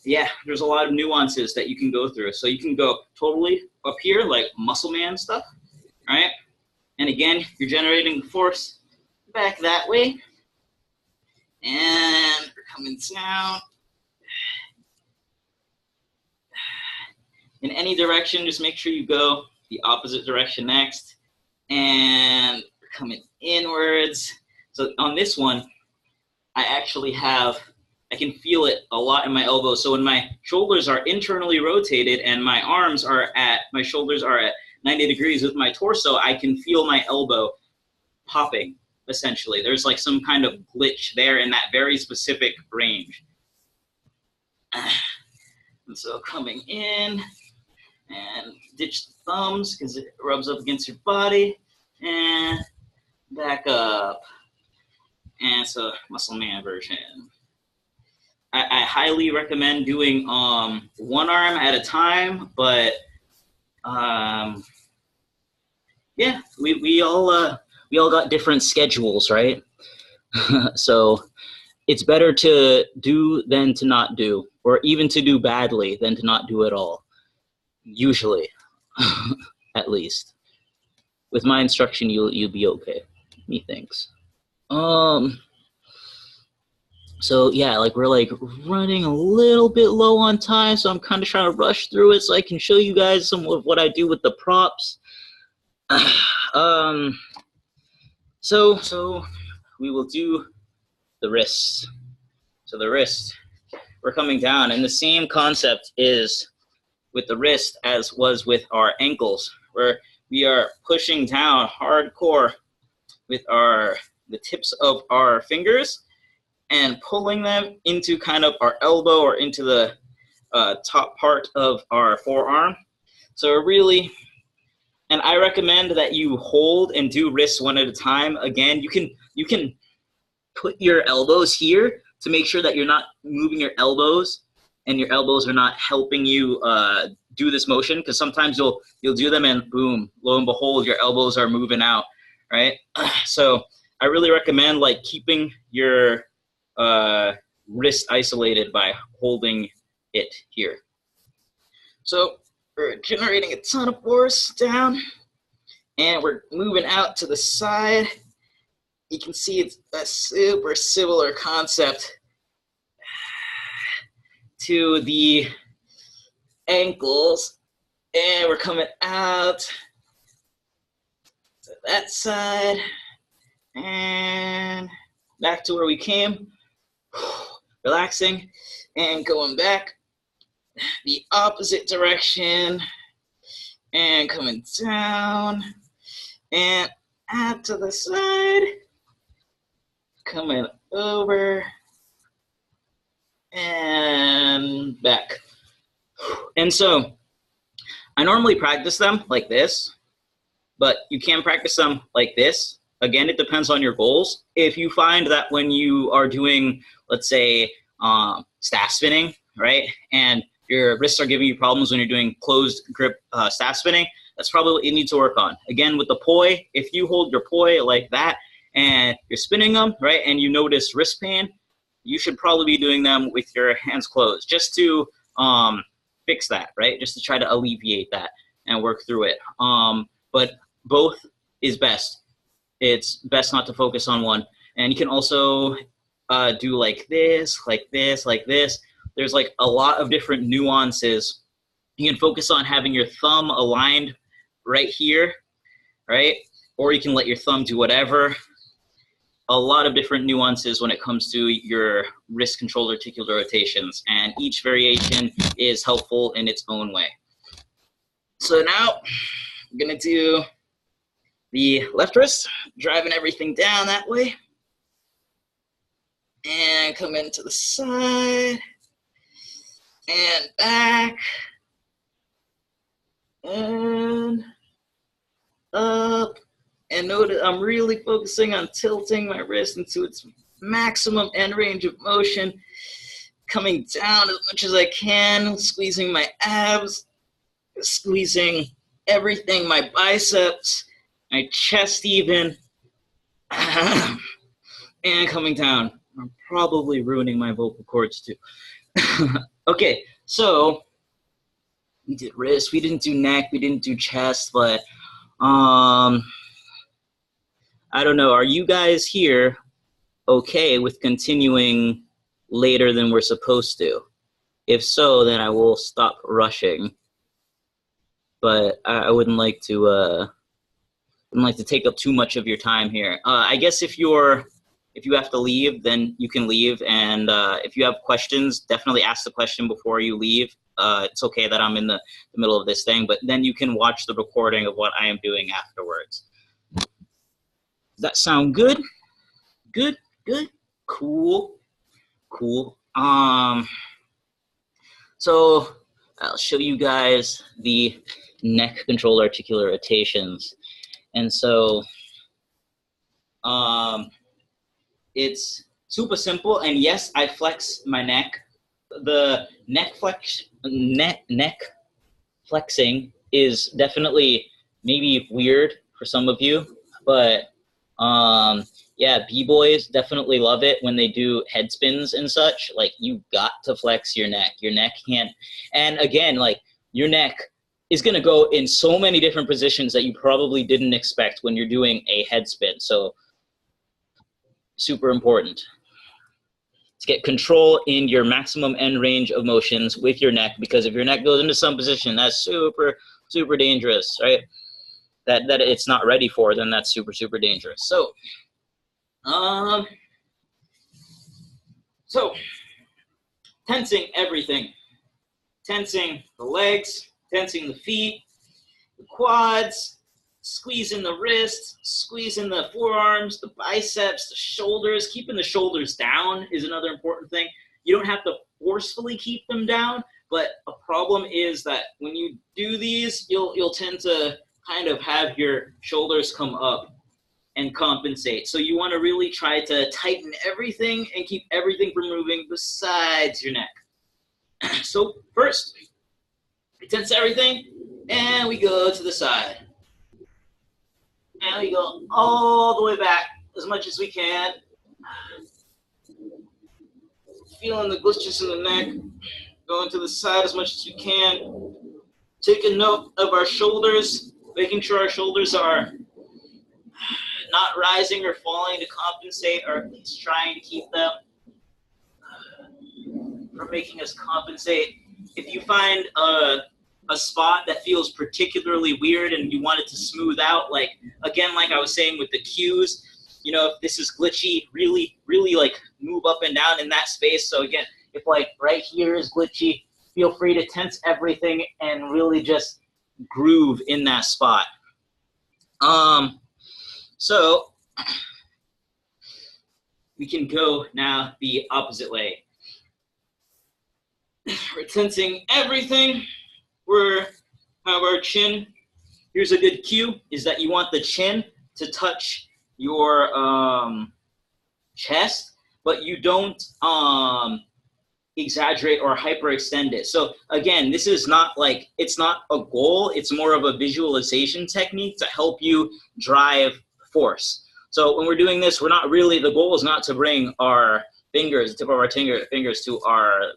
Yeah, there's a lot of nuances that you can go through. So you can go totally up here, like muscle man stuff, right? And again, you're generating force back that way. And we're coming down. In any direction, just make sure you go the opposite direction next. And we're coming inwards. So on this one, I can feel it a lot in my elbows. So when my shoulders are internally rotated and my shoulders are at 90 degrees with my torso, I can feel my elbow popping, essentially. There's like some kind of glitch there in that very specific range. And so coming in, and ditch the thumbs because it rubs up against your body, and back up. And so muscle man version. I highly recommend doing one arm at a time, but yeah, we all got different schedules, right? So it's better to do than to not do, or even to do badly than to not do at all. Usually, at least. With my instruction, you'll be okay. Methinks. So yeah, like we're like running a little bit low on time, so I'm kind of trying to rush through it so I can show you guys some of what I do with the props. um, so we will do the wrists. So the wrist, we're coming down, and the same concept is with the wrist as was with our ankles, where we are pushing down hardcore with the tips of our fingers and pulling them into kind of our elbow or into the top part of our forearm. So really, and I recommend that you hold and do wrists one at a time. Again, you can put your elbows here to make sure that you're not moving your elbows and your elbows are not helping you do this motion, because sometimes you'll do them and boom, lo and behold, your elbows are moving out, right? So I really recommend like keeping your wrist isolated by holding it here. So we're generating a ton of force down, and we're moving out to the side. You can see it's a super similar concept to the ankles, and we're coming out to that side and back to where we came, relaxing and going back the opposite direction and coming down and out to the side, coming over and back. And so I normally practice them like this, but you can practice them like this. Again, it depends on your goals. If you find that when you are doing, let's say, staff spinning, right, and your wrists are giving you problems when you're doing closed grip staff spinning, that's probably what you need to work on. Again, with the poi, if you hold your poi like that and you're spinning them, right, and you notice wrist pain, you should probably be doing them with your hands closed just to fix that, right, just to try to alleviate that and work through it. But both is best. It's best not to focus on one. And you can also do like this, like this, like this. There's like a lot of different nuances. You can focus on having your thumb aligned right here, right? Or you can let your thumb do whatever. A lot of different nuances when it comes to your wrist controlled articular rotations, and each variation is helpful in its own way. So now I'm gonna do the left wrist, driving everything down that way, and come into the side, and back, and up, and notice I'm really focusing on tilting my wrist into its maximum end range of motion, coming down as much as I can, squeezing my abs, squeezing everything, my biceps, my chest even, and coming down. I'm probably ruining my vocal cords too. Okay, so we did wrist, we didn't do neck, we didn't do chest, but I don't know, are you guys here okay with continuing later than we're supposed to? If so, then I will stop rushing. But I wouldn't like to take up too much of your time here. I guess if you have to leave, then you can leave. And if you have questions, definitely ask the question before you leave. It's okay that I'm in the middle of this thing, but then you can watch the recording of what I am doing afterwards. Does that sound good? Good, good, cool, cool. So I'll show you guys the neck control articular rotations. And so it's super simple, and yes, I flex my neck. The neck flexing is definitely maybe weird for some of you, but yeah, b-boys definitely love it when they do head spins and such. Like, you got to flex your neck. Your neck can't, and again, like, your neck is going to go in so many different positions that you probably didn't expect when you're doing a head spin. So super important to get control in your maximum end range of motions with your neck, because if your neck goes into some position that's super, super dangerous, right? That it's not ready for, then that's super, super dangerous. So, tensing everything. Tensing the legs, tensing the feet, the quads, squeezing the wrists, squeezing the forearms, the biceps, the shoulders. Keeping the shoulders down is another important thing. You don't have to forcefully keep them down, but a problem is that when you do these, you'll tend to kind of have your shoulders come up and compensate. So you want to really try to tighten everything and keep everything from moving besides your neck. So first, we tense everything, and we go to the side. And we go all the way back as much as we can. Feeling the glitches in the neck. Going to the side as much as you can. Taking note of our shoulders, making sure our shoulders are not rising or falling to compensate, or at least trying to keep them from making us compensate. If you find a spot that feels particularly weird and you want it to smooth out, like, again, like I was saying with the cues, you know, if this is glitchy, really, really like move up and down in that space. So again, if like right here is glitchy, feel free to tense everything and really just groove in that spot. So we can go now the opposite way. We're tensing everything. We have our chin. Here's a good cue, is that you want the chin to touch your chest, but you don't exaggerate or hyperextend it. So again, this is not like, it's not a goal, it's more of a visualization technique to help you drive force. So when we're doing this, we're not really, the goal is not to bring our fingers, the tip of our fingers to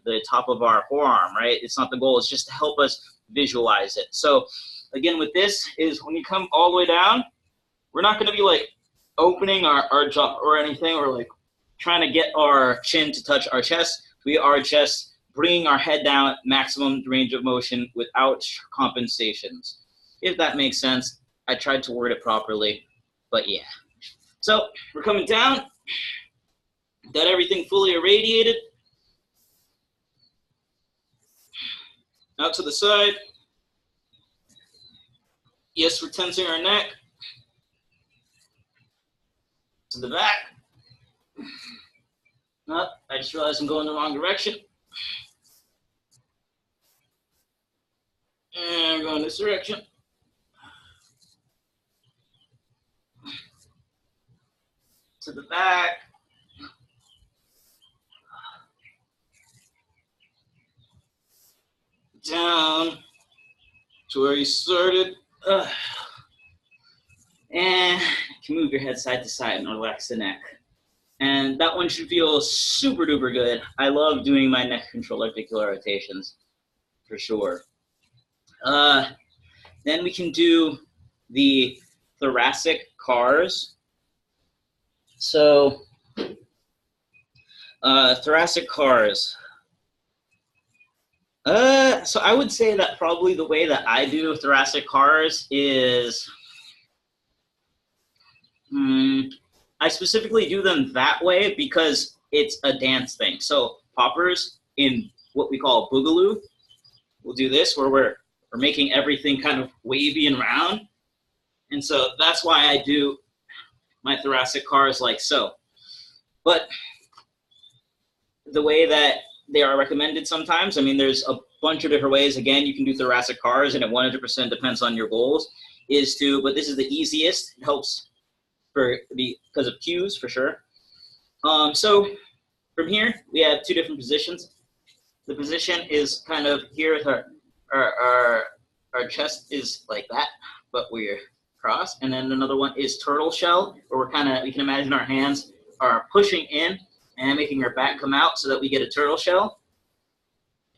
the top of our forearm, right? It's not the goal, it's just to help us visualize it. So again, with this is when you come all the way down, we're not gonna be like opening our jaw or anything, or like trying to get our chin to touch our chest. We are just bringing our head down, maximum range of motion without compensations. If that makes sense. I tried to word it properly, but yeah. So we're coming down, got everything fully irradiated. Out to the side. Yes, we're tensing our neck. To the back. Oh, I just realized I'm going the wrong direction. And we're going this direction. To the back. Down to where you started. And you can move your head side to side and relax the neck. And that one should feel super duper good. I love doing my neck control articular rotations, for sure. Then we can do the thoracic cars. So, thoracic cars. So I would say that probably the way that I do thoracic cars is, I specifically do them that way because it's a dance thing. So poppers in what we call boogaloo, we'll do this where we're making everything kind of wavy and round. And so that's why I do my thoracic cars like so. But the way that they are recommended sometimes, I mean, there's a bunch of different ways. Again, you can do thoracic cars, and it 100% depends on your goals, but this is the easiest. It helps because of cues, for sure. So from here, we have two different positions. The position is kind of here with our chest is like that, but we're crossed. And then another one is turtle shell, where we can imagine our hands are pushing in and making our back come out so that we get a turtle shell.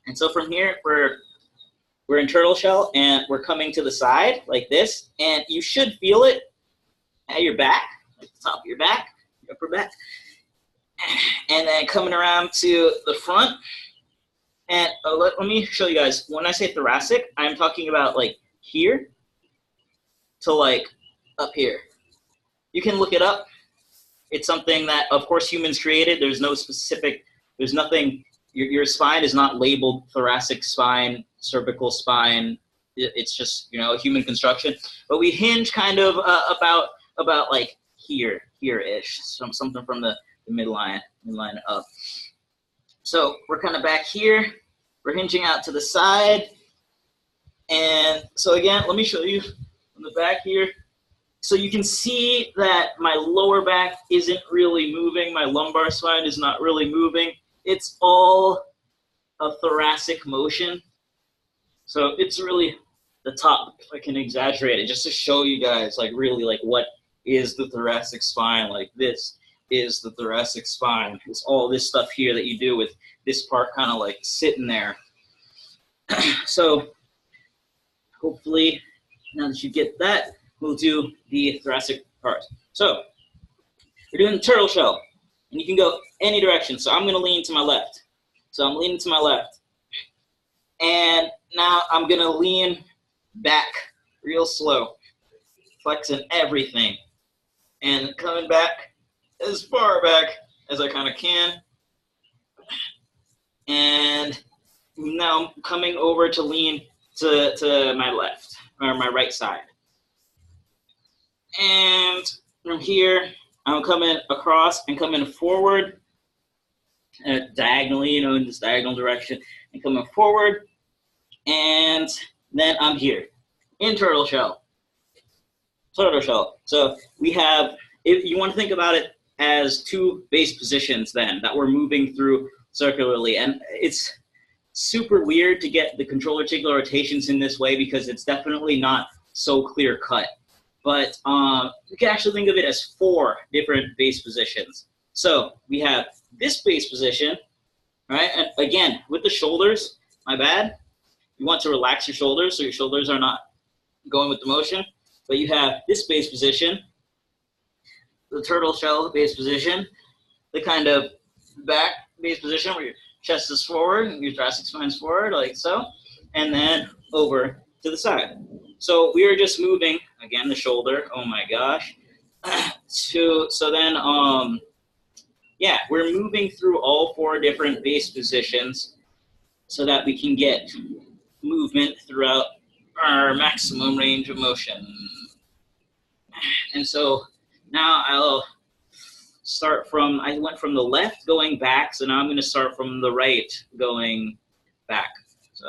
And so from here, we're in turtle shell, and we're coming to the side like this, and you should feel it at your back, at the top of your back, your upper back. And then coming around to the front. And let me show you guys, when I say thoracic, I'm talking about like here to like up here. You can look it up. It's something that, of course, humans created. There's no specific, there's nothing, your spine is not labeled thoracic spine, cervical spine. It's just, you know, a human construction. But we hinge kind of about like here-ish, something from the midline up. So we're kind of back here. We're hinging out to the side. And so again, let me show you from the back here. So you can see that my lower back isn't really moving. My lumbar spine is not really moving. It's all a thoracic motion. So it's really the top, if I can exaggerate it, just to show you guys like really like what is the thoracic spine. Like this is the thoracic spine. It's all this stuff here that you do with this part kind of like sitting there. So hopefully now that you get that, we'll do the thoracic part. So we're doing the turtle shell, and you can go any direction. So I'm going to lean to my left. So I'm leaning to my left. And now I'm going to lean back real slow, flexing everything, and coming back as far back as I kind of can. And now I'm coming over to lean to my left, or my right side. And from here, I'm coming across and coming forward, diagonally, you know, in this diagonal direction, and coming forward. And then I'm here in turtle shell. Turtle shell. So we have, if you want to think about it as two base positions then that we're moving through circularly. And it's super weird to get the control articular rotations in this way because it's definitely not so clear cut. But you can actually think of it as 4 different base positions. So we have this base position, right? And again, with the shoulders, my bad. You want to relax your shoulders so your shoulders are not going with the motion. But you have this base position, the turtle shell base position, the kind of back base position where your chest is forward and your thoracic spine is forward, like so, and then over to the side. So we are just moving, again, the shoulder, oh my gosh, so then, yeah, we're moving through all 4 different base positions so that we can get movement throughout our maximum range of motion. And so now I'll start from, I went from the left going back, so now I'm going to start from the right going back. So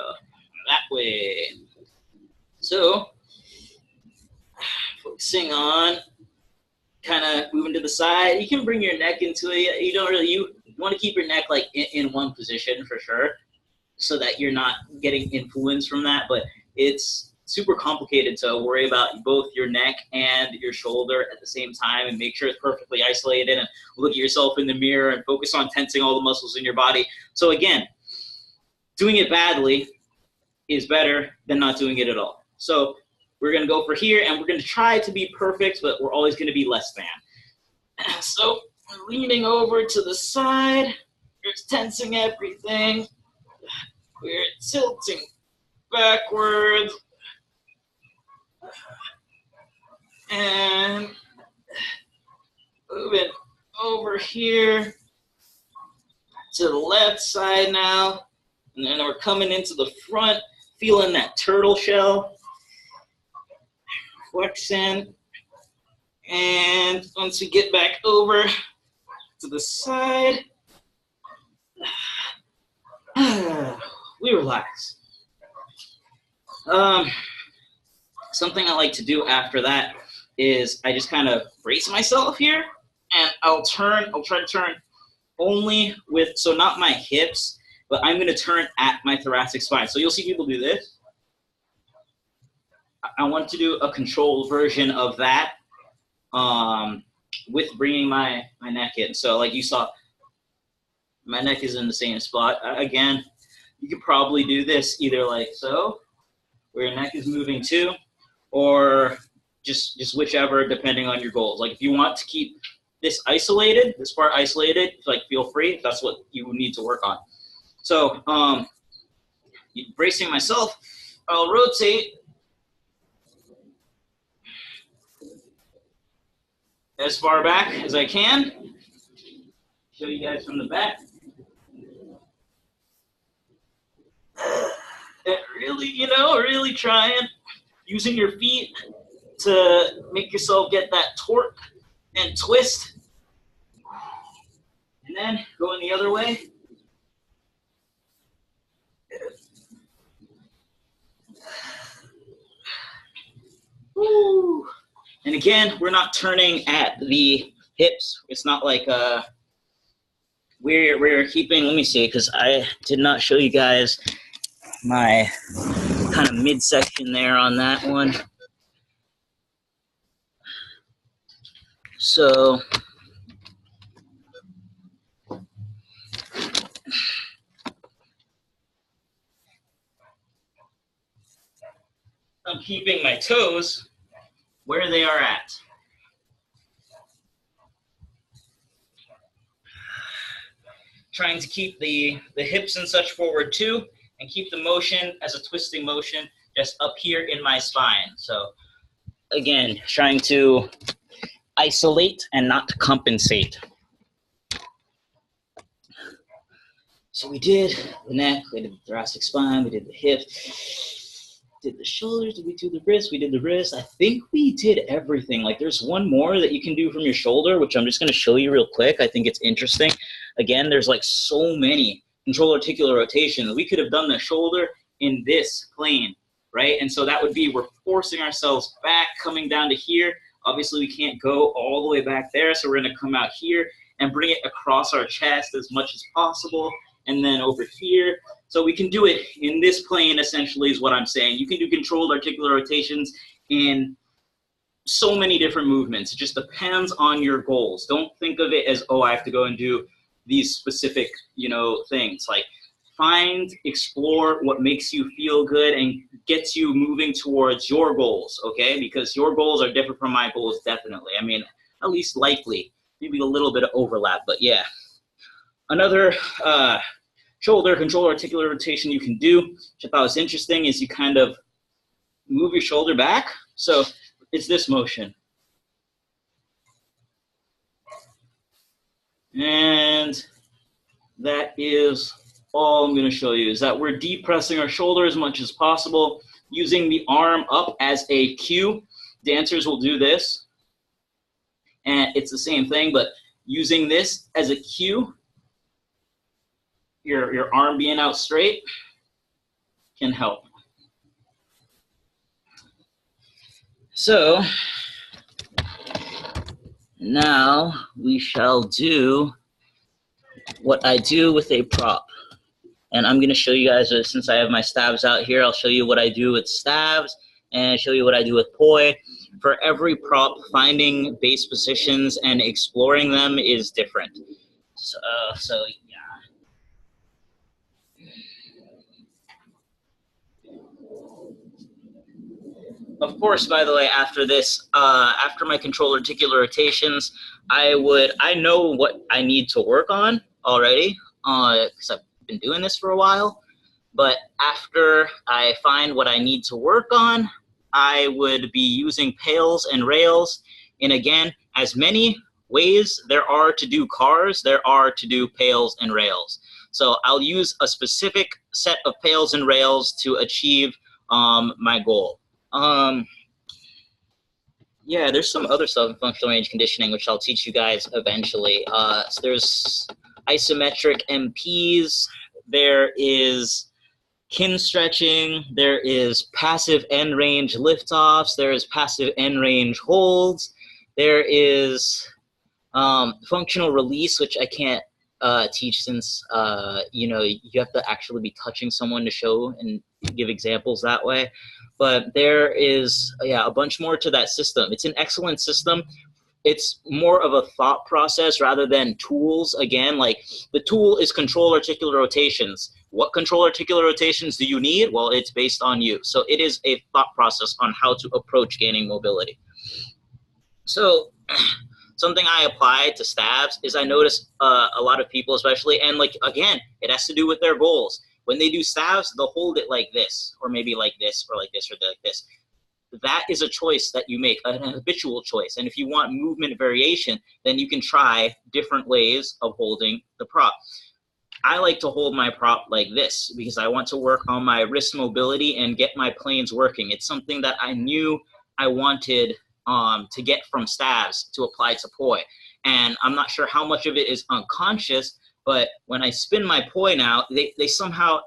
that way. So focusing on kind of moving to the side. You can bring your neck into it. You don't really, you want to keep your neck like in one position for sure so that you're not getting influence from that, but it's super complicated to worry about both your neck and your shoulder at the same time and make sure it's perfectly isolated and look at yourself in the mirror and focus on tensing all the muscles in your body. So again, doing it badly is better than not doing it at all. So we're going to go for here and we're going to try to be perfect, but we're always going to be less than. So leaning over to the side, we're tensing everything. We're tilting backwards. And moving over here to the left side now. And then we're coming into the front, feeling that turtle shell. Flexing. And once we get back over to the side, we relax. Something I like to do after that is I just kind of brace myself here and I'll try to turn only with, so not my hips, but I'm going to turn at my thoracic spine. So you'll see people do this. I want to do a controlled version of that with bringing my neck in. So like you saw, my neck is in the same spot. Again, you could probably do this either like so, where your neck is moving too, or just whichever, depending on your goals. Like if you want to keep this isolated, this part isolated, like feel free if that's what you need to work on. So bracing myself, I'll rotate as far back as I can. Show you guys from the back. And really, you know, really trying, using your feet to make yourself get that torque and twist. And then going the other way. Woo. And again, we're not turning at the hips. It's not like we're keeping, let me see, because I did not show you guys my kind of midsection there on that one. So I'm keeping my toes where they are at. Trying to keep the hips and such forward too, and keep the motion as a twisting motion just up here in my spine. So again, trying to isolate and not compensate. So we did the neck, we did the thoracic spine, we did the hip, did the shoulders, did we do the wrist? We did the wrist. I think we did everything. Like there's one more that you can do from your shoulder, which I'm just gonna show you real quick. I think it's interesting. Again, there's like so many control articular rotations. We could have done the shoulder in this plane, right? And so that would be, we're forcing ourselves back, coming down to here. Obviously we can't go all the way back there, so we're gonna come out here and bring it across our chest as much as possible, and then over here. So we can do it in this plane, essentially, is what I'm saying. You can do controlled articular rotations in so many different movements. It just depends on your goals. Don't think of it as, oh, I have to go and do these specific, you know, things. Like, find, explore what makes you feel good and gets you moving towards your goals, okay? Because your goals are different from my goals, definitely. I mean, at least likely, maybe a little bit of overlap, but yeah. Another shoulder control articular rotation you can do, which I thought was interesting, is you kind of move your shoulder back. So it's this motion. And that is all I'm going to show you, is that we're depressing our shoulder as much as possible, using the arm up as a cue. Dancers will do this, and it's the same thing, but using this as a cue, your arm being out straight can help. So now we shall do what I do with a prop. And I'm going to show you guys, since I have my stabs out here, I'll show you what I do with stabs and show you what I do with poi. For every prop, finding base positions and exploring them is different. So yeah. Of course, by the way, after this, after my control articular rotations, I know what I need to work on already, because I've been doing this for a while. But after I find what I need to work on, I would be using pails and rails. And again, as many ways there are to do cars, there are to do pails and rails. So I'll use a specific set of pails and rails to achieve my goal. Yeah, there's some other stuff in functional range conditioning, which I'll teach you guys eventually. So there's isometric MPs, there is kin stretching, there is passive end range liftoffs, there is passive end range holds, there is functional release, which I can't teach since, you know, you have to actually be touching someone to show and give examples that way. But there is, yeah, a bunch more to that system. It's an excellent system. It's more of a thought process rather than tools. Again, like the tool is control articular rotations. What control articular rotations do you need? Well, it's based on you. So it is a thought process on how to approach gaining mobility. So something I apply to stabs is I notice a lot of people, especially, and like, again, it has to do with their goals. When they do stabs, they'll hold it like this, or maybe like this, or like this, or like this. That is a choice that you make, an habitual choice. And if you want movement variation, then you can try different ways of holding the prop. I like to hold my prop like this because I want to work on my wrist mobility and get my planes working. It's something that I knew I wanted to get from stabs to apply to poi. And I'm not sure how much of it is unconscious, but when I spin my poi now, they somehow,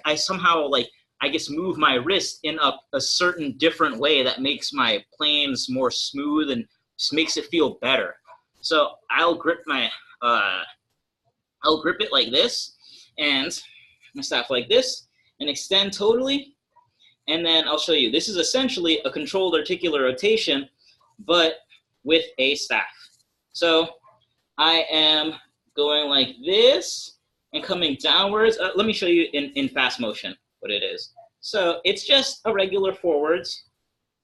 I somehow, like, I guess, move my wrist in a certain different way that makes my planes more smooth and just makes it feel better. So I'll grip my, I'll grip it like this, and my staff like this, and extend totally. And then I'll show you. This is essentially a controlled articular rotation, but with a staff. So I am going like this and coming downwards. Let me show you in fast motion what it is. So it's just a regular forwards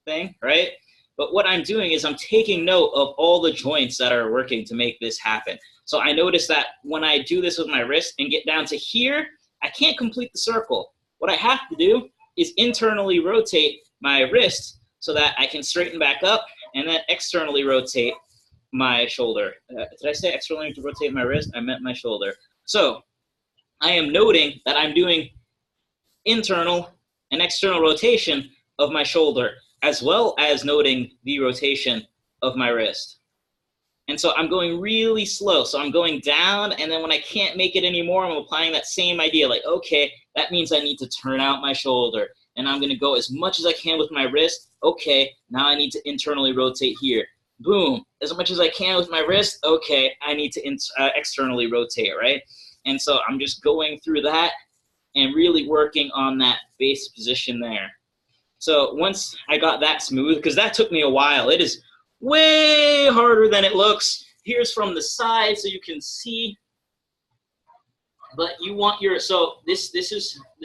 thing, right? But what I'm doing is I'm taking note of all the joints that are working to make this happen. So I notice that when I do this with my wrist and get down to here, I can't complete the circle. What I have to do is internally rotate my wrist so that I can straighten back up, and then externally rotate my shoulder. Did I say externally to rotate my wrist? I meant my shoulder. So I am noting that I'm doing internal and external rotation of my shoulder, as well as noting the rotation of my wrist. And so I'm going really slow. So I'm going down, and then when I can't make it anymore, I'm applying that same idea, like, okay, that means I need to turn out my shoulder, and I'm gonna go as much as I can with my wrist. Okay, now I need to internally rotate here. Boom, as much as I can with my wrist. Okay, I need to externally rotate, right? And so I'm just going through that and really working on that base position there. So once I got that smooth, because that took me a while, it is way harder than it looks. Here's from the side so you can see. But you want your, so this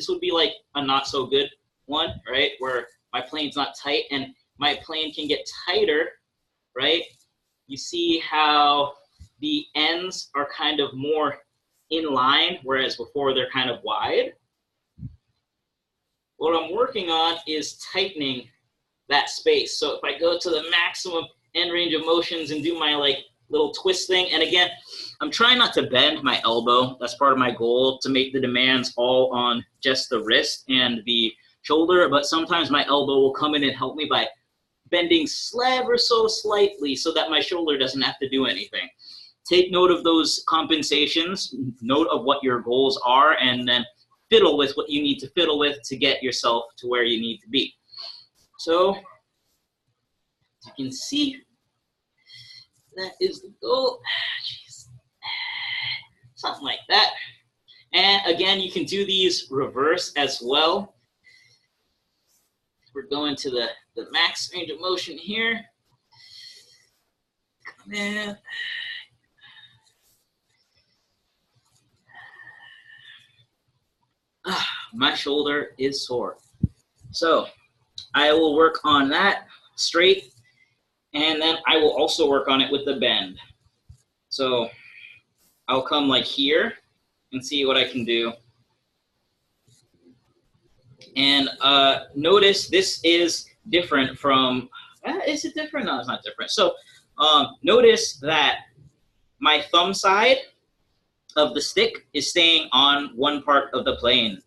would be like a not so good one, right? Where my plane's not tight and my plane can get tighter, right? You see how the ends are kind of more in line, whereas before they're kind of wide. What I'm working on is tightening that space. So if I go to the maximum end range of motions and do my like little twist thing, and again, I'm trying not to bend my elbow. That's part of my goal, to make the demands all on just the wrist and the shoulder, but sometimes my elbow will come in and help me by bending ever so slightly so that my shoulder doesn't have to do anything. Take note of those compensations, note of what your goals are, and then fiddle with what you need to fiddle with to get yourself to where you need to be. So, as you can see, that is the goal. Jeez. Something like that. And again, you can do these reverse as well. We're going to the max range of motion here. Come in. My shoulder is sore. So I will work on that straight, and then I will also work on it with the bend. So I'll come like here and see what I can do. And notice this is different from, is it different? No, it's not different. So notice that my thumb side of the stick is staying on one part of the plane,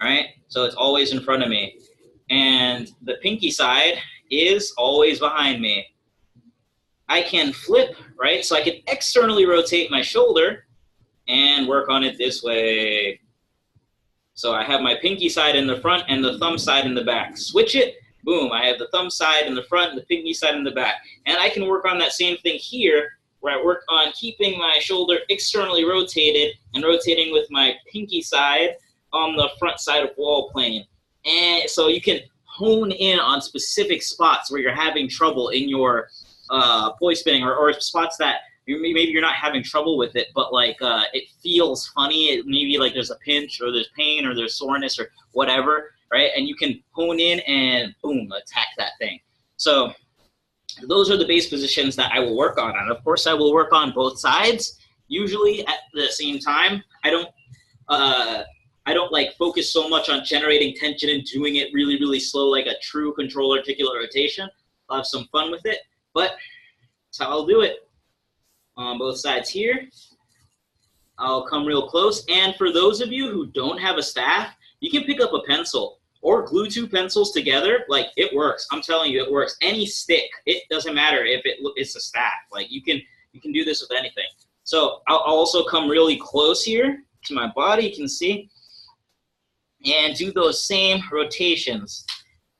right? So it's always in front of me. And the pinky side is always behind me. I can flip, right? So I can externally rotate my shoulder and work on it this way. So I have my pinky side in the front and the thumb side in the back. Switch it, boom, I have the thumb side in the front and the pinky side in the back. And I can work on that same thing here, where I work on keeping my shoulder externally rotated and rotating with my pinky side on the front side of wall plane. And so you can hone in on specific spots where you're having trouble in your poi spinning, or spots that maybe you're not having trouble with it, but like it feels funny. Maybe like there's a pinch or there's pain or there's soreness or whatever, right? And you can hone in and boom, attack that thing. So those are the base positions that I will work on. And of course, I will work on both sides, usually at the same time. I don't like focus so much on generating tension and doing it really, really slow, like a true control articular rotation. I'll have some fun with it, but that's how I'll do it. On both sides here, I'll come real close. And for those of you who don't have a staff, you can pick up a pencil or glue two pencils together. Like, it works. I'm telling you, it works. Any stick, it doesn't matter if it's a staff. Like, you can do this with anything. So I'll also come really close here to my body, you can see, and do those same rotations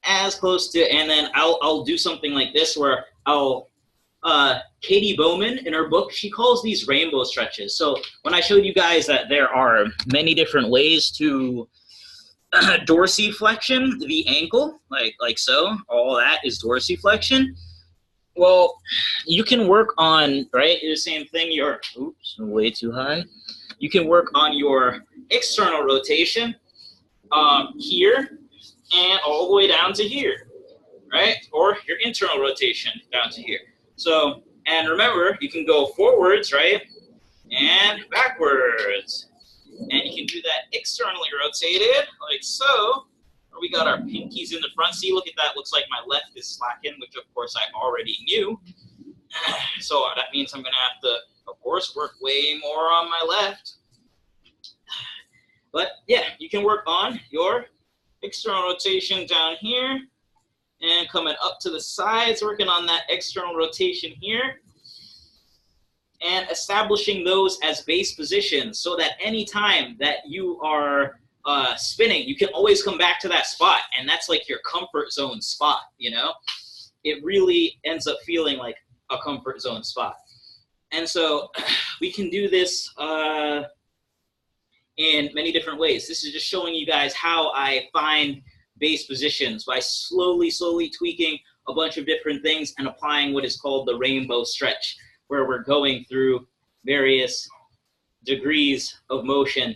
as close to, and then I'll do something like this where Katie Bowman, in her book, she calls these rainbow stretches. So when I showed you guys that there are many different ways to dorsiflexion the ankle, like so, all that is dorsiflexion. Well, you can work on, right, the same thing, oops, way too high. You can work on your external rotation here and all the way down to here, right? Or your internal rotation down to here. So, and remember, you can go forwards, right, and backwards. And you can do that externally rotated, like so. Or we got our pinkies in the front. See, look at that. Looks like my left is slacking, which of course I already knew. So that means I'm going to have to, of course, work way more on my left. But yeah, you can work on your external rotation down here and coming up to the sides, working on that external rotation here and establishing those as base positions so that any time that you are spinning, you can always come back to that spot, and that's like your comfort zone spot, you know? It really ends up feeling like a comfort zone spot. And so we can do this in many different ways. This is just showing you guys how I find base positions by slowly tweaking a bunch of different things and applying what is called the rainbow stretch, where we're going through various degrees of motion.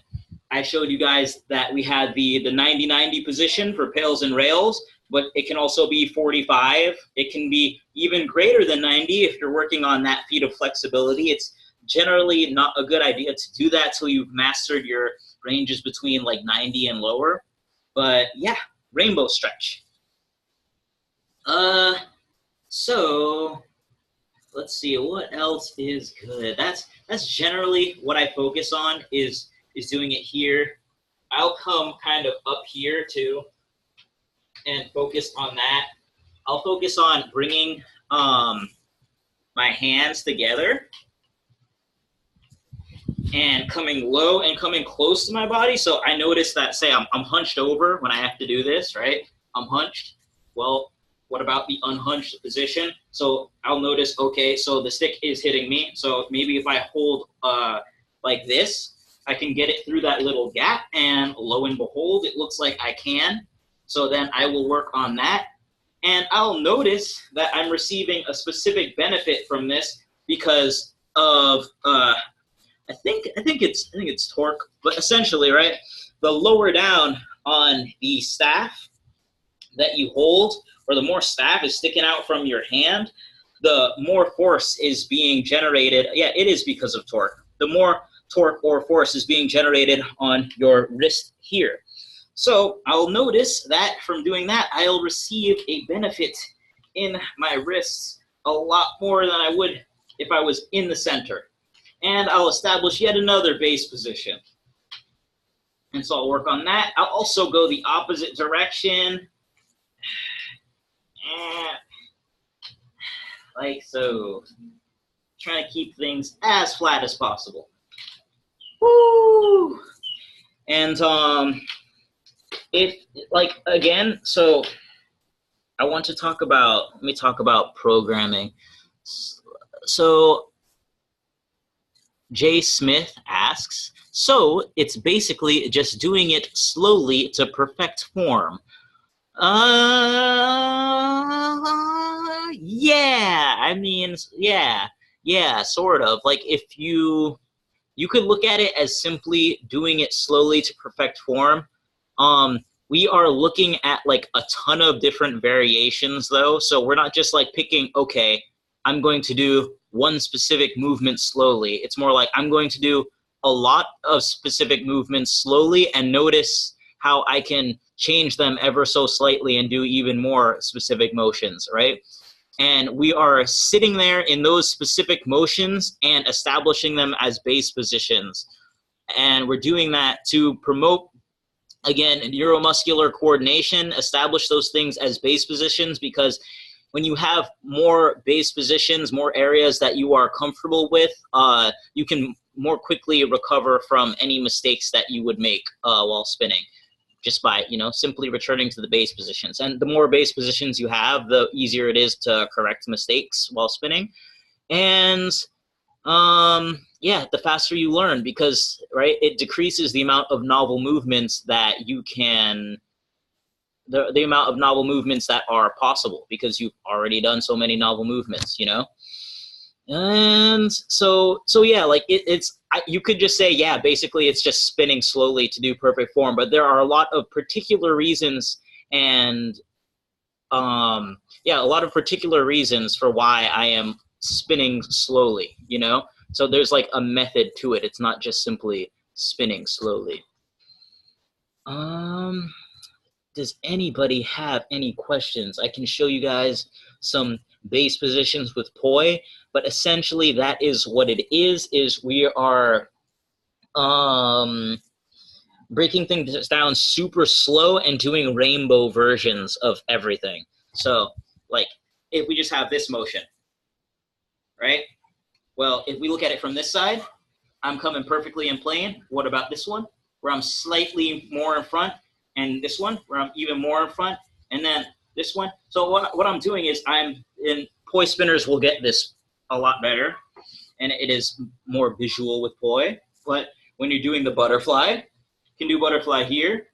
I showed you guys that we had the 90-90 position for pails and rails, but it can also be 45. It can be even greater than 90 if you're working on that feat of flexibility. It's generally not a good idea to do that till you've mastered your ranges between like 90 and lower. But yeah, rainbow stretch. So let's see, what else is good? That's generally what I focus on is doing it here. I'll come kind of up here too and focus on that. I'll focus on bringing my hands together and coming low and coming close to my body. So I notice that, say I'm hunched over when I have to do this, right? I'm hunched. Well, what about the unhunched position? So I'll notice, okay, so the stick is hitting me. So maybe if I hold like this, I can get it through that little gap, and lo and behold, it looks like I can. So then I will work on that, and I'll notice that I'm receiving a specific benefit from this because of I think it's torque, but essentially, right, the lower down on the staff that you hold, or the more staff is sticking out from your hand, the more force is being generated. Yeah, it is because of torque. The more torque or force is being generated on your wrist here. So I'll notice that from doing that, I'll receive a benefit in my wrists a lot more than I would if I was in the center. And I'll establish yet another base position. And so I'll work on that. I'll also go the opposite direction. Like so. Trying to keep things as flat as possible. Woo! And if, like, again, so I want to talk about, let me talk about programming. So Jay Smith asks, so it's basically just doing it slowly to perfect form. Yeah, I mean, yeah, sort of. Like, if you could look at it as simply doing it slowly to perfect form, we are looking at like a ton of different variations though. So we're not just like picking, okay, I'm going to do one specific movement slowly. It's more like I'm going to do a lot of specific movements slowly and notice how I can change them ever so slightly and do even more specific motions, right? And we are sitting there in those specific motions and establishing them as base positions. And we're doing that to promote, again, neuromuscular coordination, establish those things as base positions, because when you have more base positions, more areas that you are comfortable with, you can more quickly recover from any mistakes that you would make while spinning, just by, you know, simply returning to the base positions. And the more base positions you have, the easier it is to correct mistakes while spinning. And yeah, the faster you learn, because, right, it decreases the amount of novel movements that you can, the amount of novel movements that are possible, because you've already done so many novel movements, you know? And so yeah, like you could just say, yeah, basically it's just spinning slowly to do perfect form, but there are a lot of particular reasons, and yeah, a lot of particular reasons for why I am spinning slowly, you know? So there's like a method to it. It's not just simply spinning slowly. Does anybody have any questions? I can show you guys some base positions with poi, but essentially that is what it is we are breaking things down super slow and doing rainbow versions of everything. So like if we just have this motion, right? Well, if we look at it from this side, I'm coming perfectly in plane. What about this one, where I'm slightly more in front? And this one, where I'm even more in front? And then this one. So what I'm doing is poi spinners will get this a lot better, and it is more visual with poi. But when you're doing the butterfly, you can do butterfly here,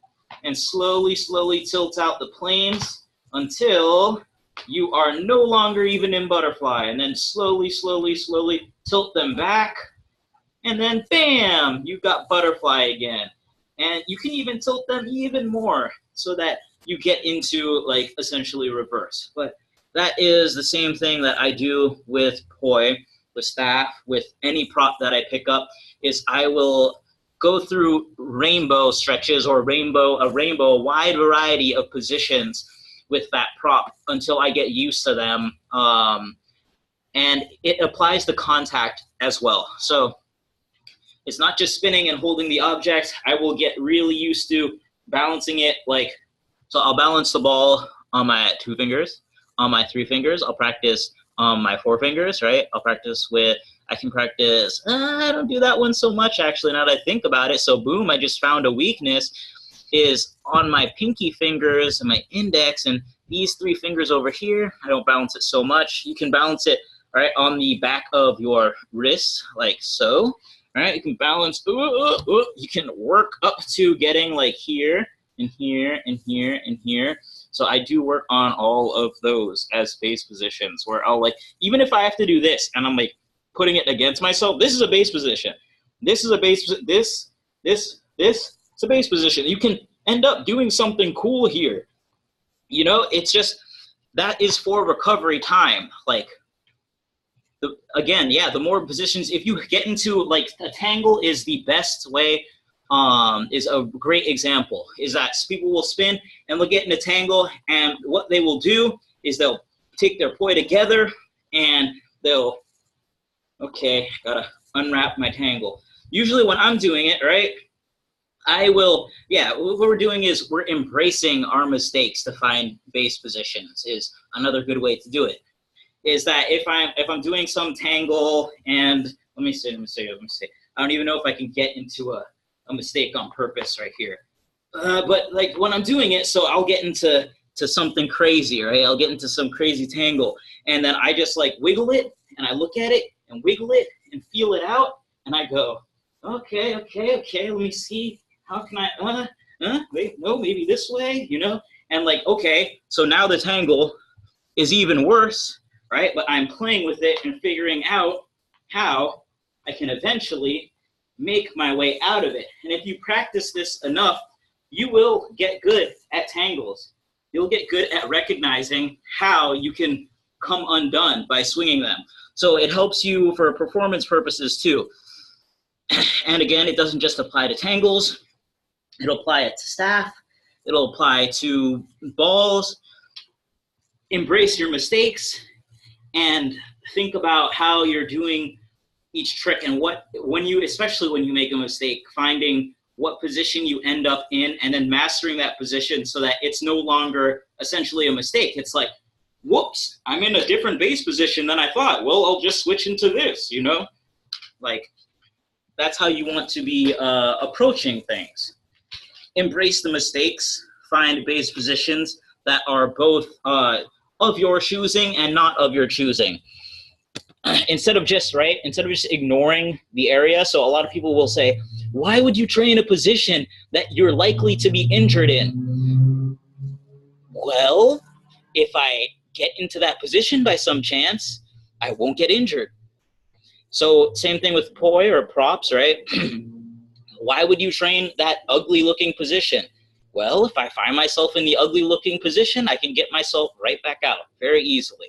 and slowly, slowly tilt out the planes until you are no longer even in butterfly, and then slowly, slowly, slowly tilt them back, and then bam, you've got butterfly again. And you can even tilt them even more so that you get into like essentially reverse. But that is the same thing that I do with poi, with staff, with any prop that I pick up, is I will go through rainbow stretches or a wide variety of positions with that prop until I get used to them. And it applies the contact as well. So it's not just spinning and holding the object. I will get really used to balancing it. Like, so I'll balance the ball on my 2 fingers, on my 3 fingers. I'll practice on my 4 fingers, right? I'll practice with, I can practice, I don't do that one so much actually now that I think about it. So boom, I just found a weakness is on my pinky fingers and my index, and these 3 fingers over here, I don't balance it so much. You can balance it, right, on the back of your wrist, like so. All right, you can balance, you can work up to getting like here and here and here and here. So I do work on all of those as base positions, where I'll like, even if I have to do this and I'm like putting it against myself, this is a base position. This is a base, this, it's a base position. You can end up doing something cool here. You know, it's just, that is for recovery time. Like, again, yeah, the more positions, if you get into, like, a tangle is the best way, is a great example, is that people will spin and they'll get in a tangle, and what they will do is they'll take their poi together and they'll, okay, gotta unwrap my tangle. Usually when I'm doing it, right, I will, yeah, what we're doing is we're embracing our mistakes to find base positions is another good way to do it. Is that if I'm doing some tangle, and let me see. I don't even know if I can get into a mistake on purpose right here. But like when I'm doing it, so I'll get into something crazy, right? I'll get into some crazy tangle, and then I just like wiggle it, and I look at it and wiggle it and feel it out, and I go, okay, let me see. How can I, wait, no, maybe this way, you know? And like, okay, so now the tangle is even worse, right? But I'm playing with it and figuring out how I can eventually make my way out of it. And if you practice this enough, you will get good at tangles. You'll get good at recognizing how you can come undone by swinging them. So it helps you for performance purposes too. And again, it doesn't just apply to tangles. It'll apply it to staff. It'll apply to balls. Embrace your mistakes and think about how you're doing each trick, and especially when you make a mistake, finding what position you end up in and then mastering that position so that it's no longer essentially a mistake. It's like, whoops, I'm in a different base position than I thought. Well, I'll just switch into this, you know? Like, that's how you want to be approaching things. Embrace the mistakes, find base positions that are both of your choosing and not of your choosing. Instead of just ignoring the area. So a lot of people will say, why would you train a position that you're likely to be injured in? Well, if I get into that position by some chance, I won't get injured. So same thing with poi or props, right? Why would you train that ugly looking position? Well, if I find myself in the ugly looking position, I can get myself right back out very easily.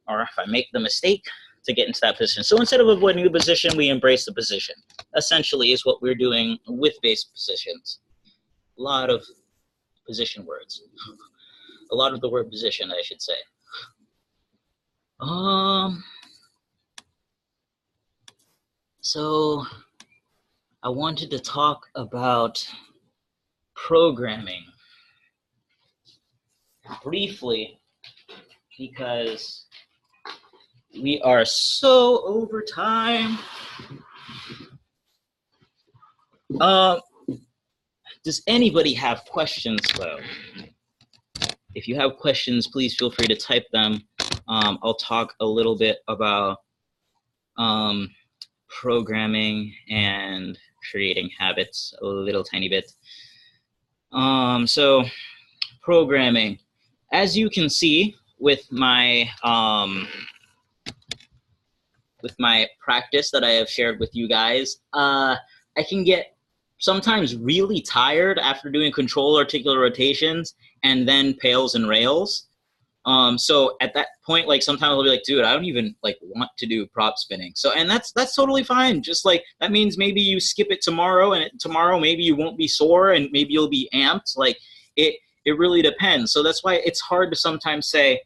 Or if I make the mistake to get into that position. So instead of avoiding the position, we embrace the position. Essentially is what we're doing with base positions. A lot of position words. A lot of the word position, I should say. So I wanted to talk about programming briefly because we are so over time. Does anybody have questions though? If you have questions, please feel free to type them. I'll talk a little bit about programming and creating habits a little tiny bit. So programming, as you can see with my practice that I have shared with you guys, I can get sometimes really tired after doing control articular rotations and then pails and rails. So at that point, like sometimes I'll be like, dude, I don't even like want to do prop spinning. So, and that's totally fine. Just like, that means maybe you skip it tomorrow, and tomorrow maybe you won't be sore and maybe you'll be amped. Like it really depends. So that's why it's hard to sometimes say,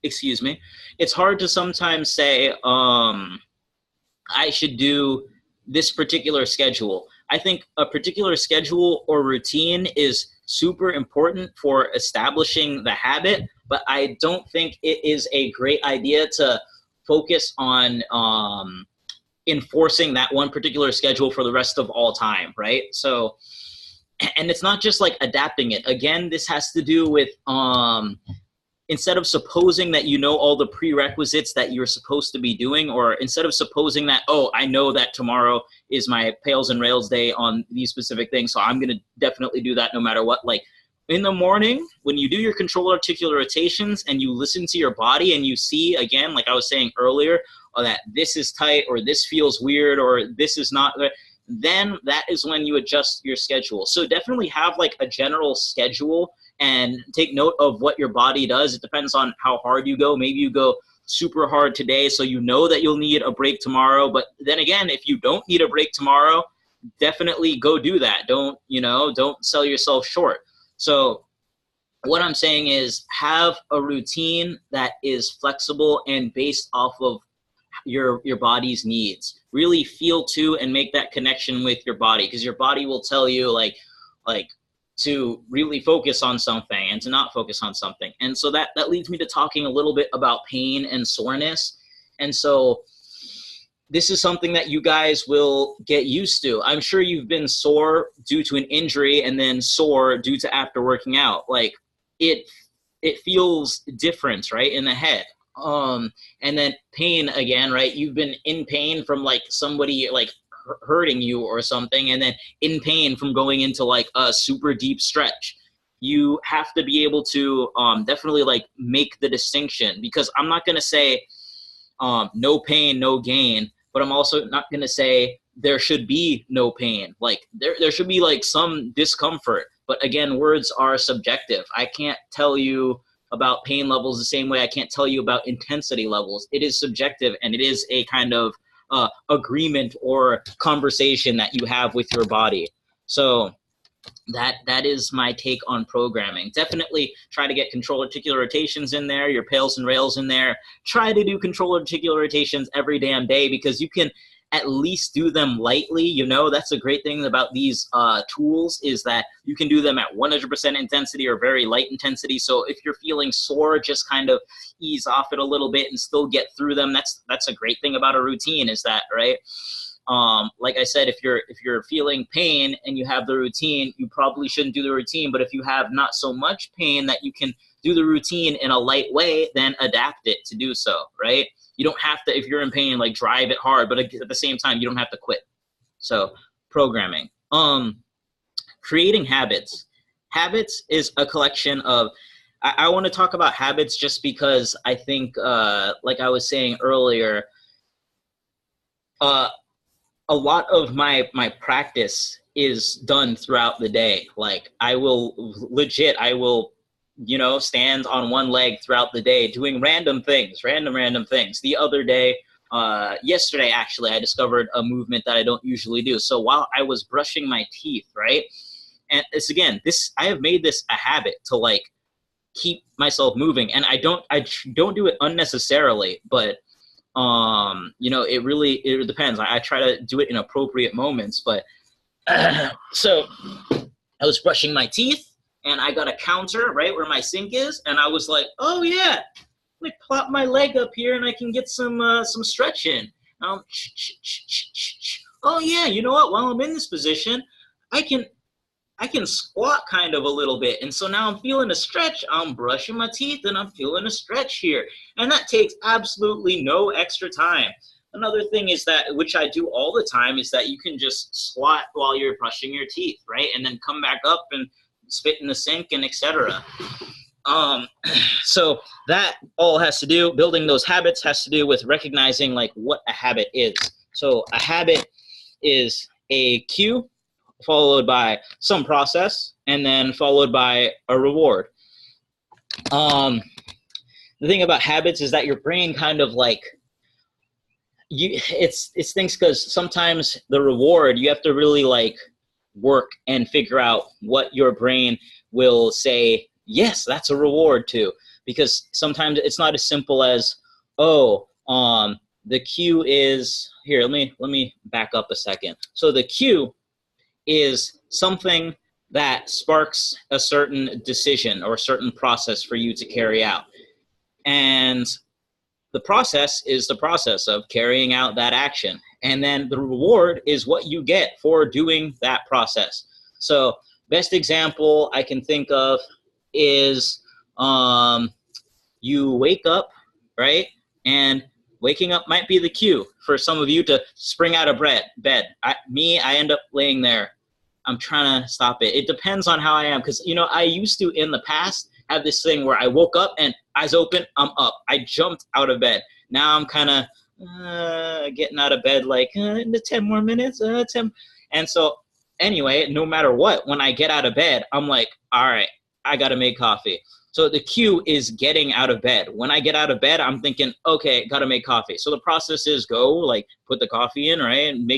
excuse me, it's hard to sometimes say, I should do this particular schedule. I think a particular schedule or routine is super important for establishing the habit, but I don't think it is a great idea to focus on enforcing that one particular schedule for the rest of all time, right? So, and it's not just like adapting it. Again, this has to do with instead of supposing that you know all the prerequisites that you're supposed to be doing, or instead of supposing that, oh, I know that tomorrow is my pails and rails day on these specific things, so I'm going to definitely do that no matter what. Like in the morning, when you do your control articular rotations and you listen to your body and you see, again, like I was saying earlier, that this is tight or this feels weird or this is not, then that is when you adjust your schedule. So definitely have like a general schedule and take note of what your body does. It depends on how hard you go. Maybe you go super hard today, so you know that you'll need a break tomorrow. But then again, if you don't need a break tomorrow, definitely go do that. Don't sell yourself short. So what I'm saying is have a routine that is flexible and based off of your body's needs. Really feel to and make that connection with your body, because your body will tell you like to really focus on something and to not focus on something. And so that leads me to talking a little bit about pain and soreness. And so this is something that you guys will get used to. I'm sure you've been sore due to an injury and then sore due to after working out. Like it feels different, right, in the head. And then pain again, right? You've been in pain from like somebody like hurting you or something, and then in pain from going into like a super deep stretch. You have to be able to definitely like make the distinction, because I'm not going to say no pain, no gain, but I'm also not going to say there should be no pain. Like there should be like some discomfort. But again, words are subjective. I can't tell you about pain levels the same way I can't tell you about intensity levels. It is subjective, and it is a kind of agreement or conversation that you have with your body. So that is my take on programming. Definitely try to get control articular rotations in there, your pails and rails in there. Try to do control articular rotations every damn day, because you can at least do them lightly. You know, that's a great thing about these tools, is that you can do them at 100% intensity or very light intensity. So if you're feeling sore, just kind of ease off it a little bit and still get through them. That's a great thing about a routine, is that, right? Like I said, if you're feeling pain and you have the routine, you probably shouldn't do the routine. But if you have not so much pain that you can do the routine in a light way, then adapt it to do so, right? You don't have to, if you're in pain, like drive it hard, but at the same time, you don't have to quit. So programming, creating habits. Habits is a collection of, I want to talk about habits just because I think, like I was saying earlier, a lot of my practice is done throughout the day. Like I will, you know, stand on one leg throughout the day doing random things. The other day, yesterday actually, I discovered a movement that I don't usually do. So while I was brushing my teeth, right? And it's, again, I have made this a habit to like keep myself moving, and I don't do it unnecessarily, but you know, it depends. I try to do it in appropriate moments, but so I was brushing my teeth, and I got a counter right where my sink is, and I was like, oh yeah, let me plop my leg up here and I can get some stretch in. Oh yeah, you know what? While I'm in this position, I can squat kind of a little bit. And so now I'm feeling a stretch. I'm brushing my teeth and I'm feeling a stretch here. And that takes absolutely no extra time. Another thing is that, which I do all the time, is that you can just squat while you're brushing your teeth, right? And then come back up and spit in the sink and etc. So that all has to do, building those habits has to do with recognizing like what a habit is. So a habit is a cue followed by some process and then followed by a reward. The thing about habits is that your brain kind of like, it's things, because sometimes the reward, you have to really like work and figure out what your brain will say, yes, that's a reward to, because sometimes it's not as simple as, oh, the cue is here. Let me back up a second. So the cue is something that sparks a certain decision or a certain process for you to carry out. And the process is the process of carrying out that action. And then the reward is what you get for doing that process. So best example I can think of is you wake up, right? And waking up might be the cue for some of you to spring out of bed. I end up laying there. I'm trying to stop it. It depends on how I am, because, you know, I used to in the past have this thing where I woke up and eyes open, I'm up. I jumped out of bed. Now I'm kind of getting out of bed like in the 10 more minutes, 10. And so anyway, no matter what, when I get out of bed, I'm like, all right, I got to make coffee. So the cue is getting out of bed. When I get out of bed, I'm thinking, okay, got to make coffee. So the process is go, like, put the coffee in, right, and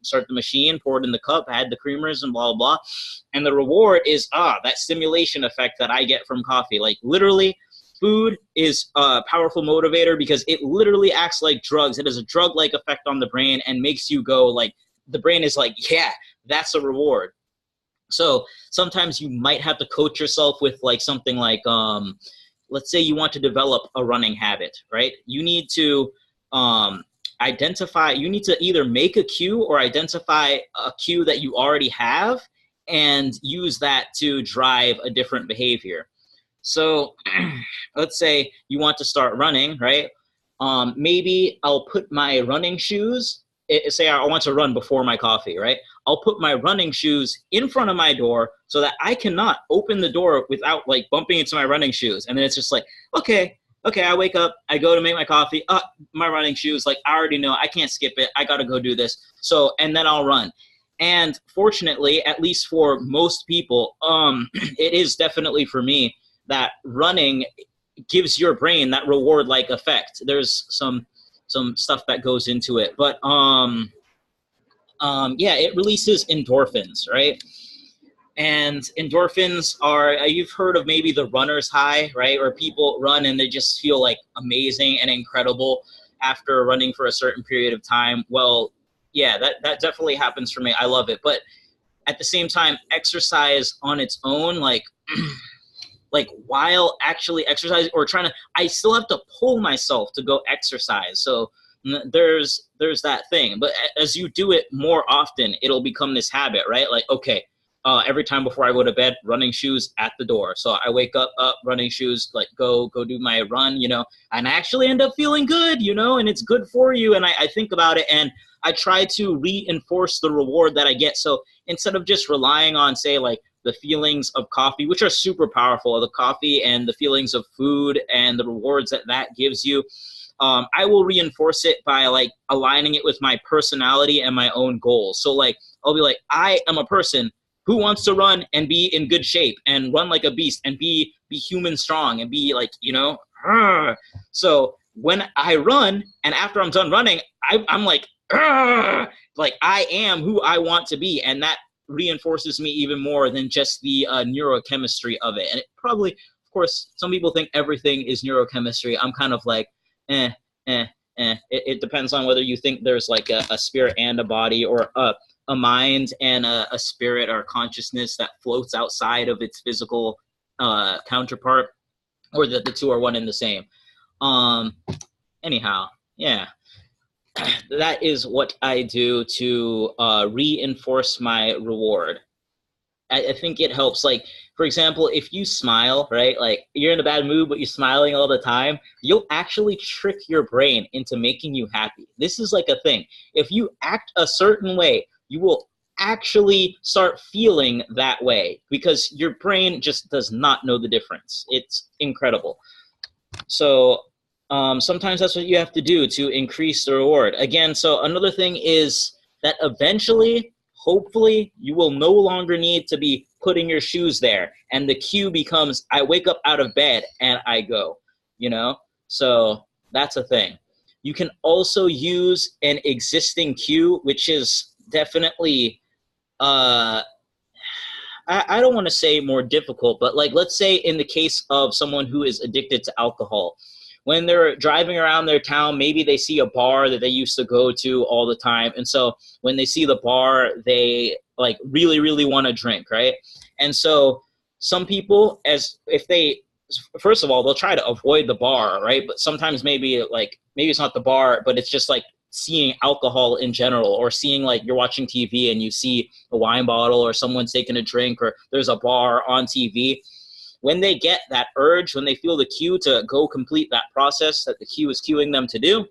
start the machine, pour it in the cup, add the creamers and blah, blah. And the reward is, that stimulation effect that I get from coffee. Like, literally, food is a powerful motivator because it literally acts like drugs. It has a drug-like effect on the brain and makes you go, like, the brain is like, yeah, that's a reward. So sometimes you might have to coach yourself with like something like, let's say you want to develop a running habit, right? You need to you need to either make a cue or identify a cue that you already have and use that to drive a different behavior. So let's say you want to start running, right? Maybe I'll put my running shoes, say I want to run before my coffee, right? I'll put my running shoes in front of my door so that I cannot open the door without like bumping into my running shoes. And then it's just like, okay, okay, I wake up, I go to make my coffee, my running shoes, like I already know I can't skip it. I got to go do this. So, and then I'll run. And fortunately, at least for most people, it is definitely for me that running gives your brain that reward like effect. There's some stuff that goes into it, but yeah, it releases endorphins, right? And endorphins are, you've heard of maybe the runner's high, right? Where people run and they just feel like amazing and incredible after running for a certain period of time. Well, yeah, that definitely happens for me. I love it. But at the same time, exercise on its own, like like while actually exercising or trying to, I still have to pull myself to go exercise. So there's that thing. But as you do it more often, it'll become this habit, right? Like, okay, every time before I go to bed, running shoes at the door. So I wake up, running shoes, like go do my run, and I actually end up feeling good, and it's good for you. And I think about it and I try to reinforce the reward that I get. So instead of just relying on, say, like the feelings of coffee, which are super powerful, the coffee and the feelings of food and the rewards that gives you, I will reinforce it by like aligning it with my personality and my own goals. So like, I'll be like, I am a person who wants to run and be in good shape and run like a beast and be human strong and be like, so when I run and after I'm done running, I'm like, like I am who I want to be. And that reinforces me even more than just the neurochemistry of it. And it probably, of course, some people think everything is neurochemistry. I'm kind of like, eh, eh, eh. It depends on whether you think there's like a spirit and a body, or a mind and a spirit or consciousness that floats outside of its physical counterpart, or that the two are one and the same. Anyhow, yeah. That is what I do to reinforce my reward. I think it helps. Like, for example, if you smile, right, like you're in a bad mood, but you're smiling all the time, you'll actually trick your brain into making you happy. This is like a thing. If you act a certain way, you will actually start feeling that way because your brain just does not know the difference. It's incredible. So sometimes that's what you have to do to increase the reward. Again, so another thing is that eventually, hopefully, you will no longer need to be putting your shoes there. And the cue becomes, I wake up out of bed and I go, So that's a thing. You can also use an existing cue, which is definitely, I don't want to say more difficult, but like, let's say in the case of someone who is addicted to alcohol, when they're driving around their town, maybe they see a bar that they used to go to all the time. And so when they see the bar, they like really, really want to drink, right? And so some people, first of all, they'll try to avoid the bar, right? But sometimes maybe it's not the bar, but it's just like seeing alcohol in general, or seeing like you're watching TV and you see a wine bottle or someone's taking a drink or there's a bar on TV. When they get that urge, when they feel the cue to go complete that process that the cue is cueing them to do,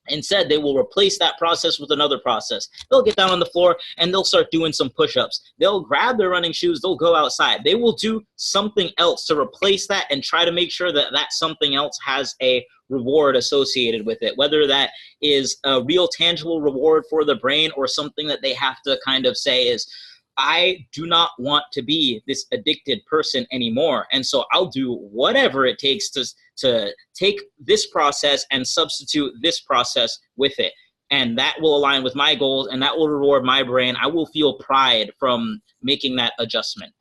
instead, they will replace that process with another process. They'll get down on the floor and they'll start doing some push-ups. They'll grab their running shoes. They'll go outside. They will do something else to replace that and try to make sure that that something else has a reward associated with it, whether that is a real tangible reward for the brain or something that they have to kind of say is, I do not want to be this addicted person anymore. And so I'll do whatever it takes to take this process and substitute this process with it. And that will align with my goals and that will reward my brain. I will feel pride from making that adjustment.